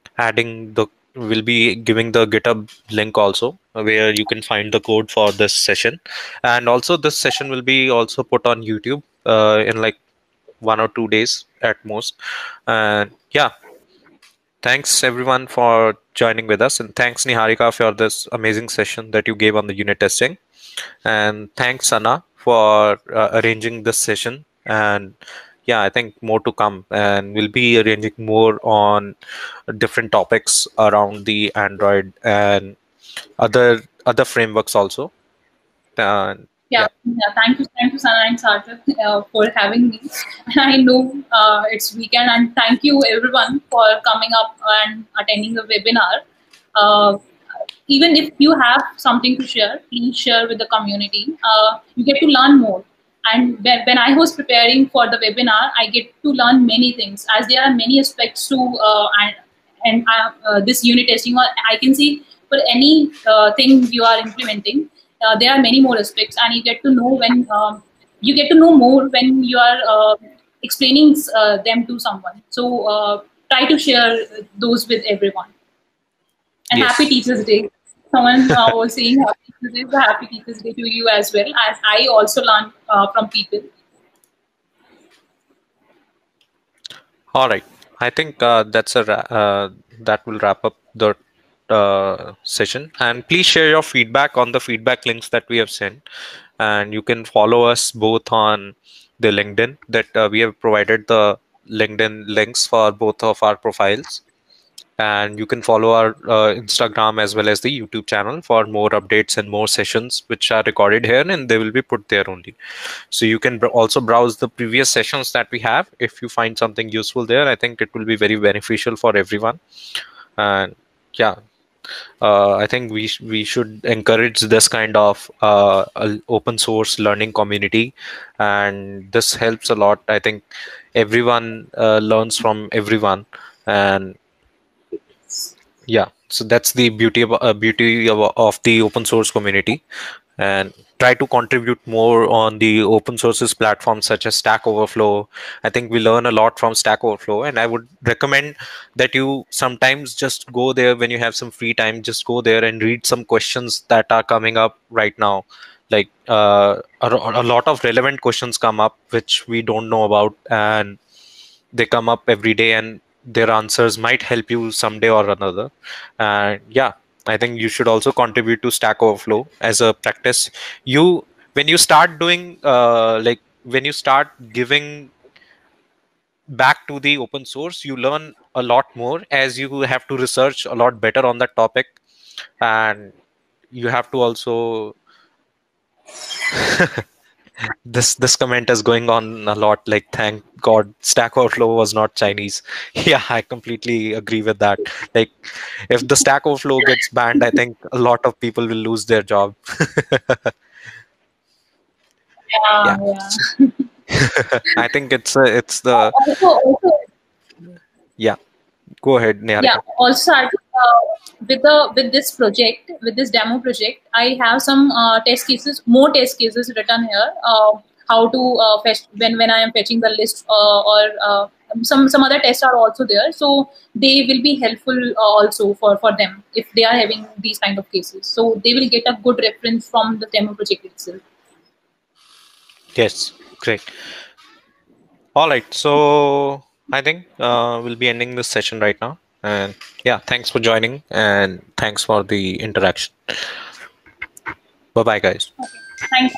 giving the GitHub link also, where you can find the code for this session, and also this session will be also put on YouTube in like 1 or 2 days at most. And yeah, thanks everyone for joining with us, and thanks Niharika for this amazing session that you gave on the unit testing. And thanks, Sana, for arranging this session. And yeah, I think more to come, and we'll be arranging more on different topics around the Android and other frameworks also. And Yeah, yeah, yeah. Thank you, Sana and Sarthak, for having me. And I know it's weekend, and thank you everyone for coming up and attending the webinar. Uh, Even if you have something to share, please share with the community. You get to learn more. And when I was preparing for the webinar, I get to learn many things, as there are many aspects to this unit testing. Or I can see for any thing you are implementing, there are many more aspects, and you get to know when you get to know more when you are explaining them to someone. So try to share those with everyone. And happy yes. Teachers Day. Someone was saying happy Teachers Day, so happy Teachers Day to you as well. As I also learned from people. All right. I think that will wrap up the session. And please share your feedback on the feedback links that we have sent. And you can follow us both on the LinkedIn that we have provided the LinkedIn links for both of our profiles. And you can follow our Instagram as well as the YouTube channel for more updates and more sessions which are recorded here, and they will be put there only. So you can also browse the previous sessions that we have. If you find something useful there, I think it will be very beneficial for everyone. And yeah, I think we should encourage this kind of open source learning community, and this helps a lot. I think everyone learns from everyone, and yeah, so that's the beauty of the open source community. And try to contribute more on the open sources platforms such as Stack Overflow. I think we learn a lot from Stack Overflow, and I would recommend that you sometimes just go there when you have some free time. Just go there and read some questions that are coming up right now. Like a lot of relevant questions come up which we don't know about, and they come up every day, and their answers might help you someday or another. And yeah, I think you should also contribute to Stack Overflow as a practice. You When you start doing when you start giving back to the open source, you learn a lot more, as you have to research a lot better on that topic. And you have to also this comment is going on a lot, like, thank god Stack Overflow was not Chinese. Yeah, I completely agree with that. Like, if the Stack Overflow gets banned, I think a lot of people will lose their job. Yeah, Yeah. yeah. I think it's the Also, yeah, go ahead, yeah. Niharika. Also, I think, with this project, with this demo project, I have some test cases, more test cases written here. How to fetch when I am fetching the list, or some other tests are also there. So they will be helpful also for them if they are having these kind of cases. So they will get a good reference from the demo project itself. Yes, great. All right, so I think we'll be ending this session right now. And yeah, thanks for joining, and thanks for the interaction. Bye bye, guys. Okay. Thank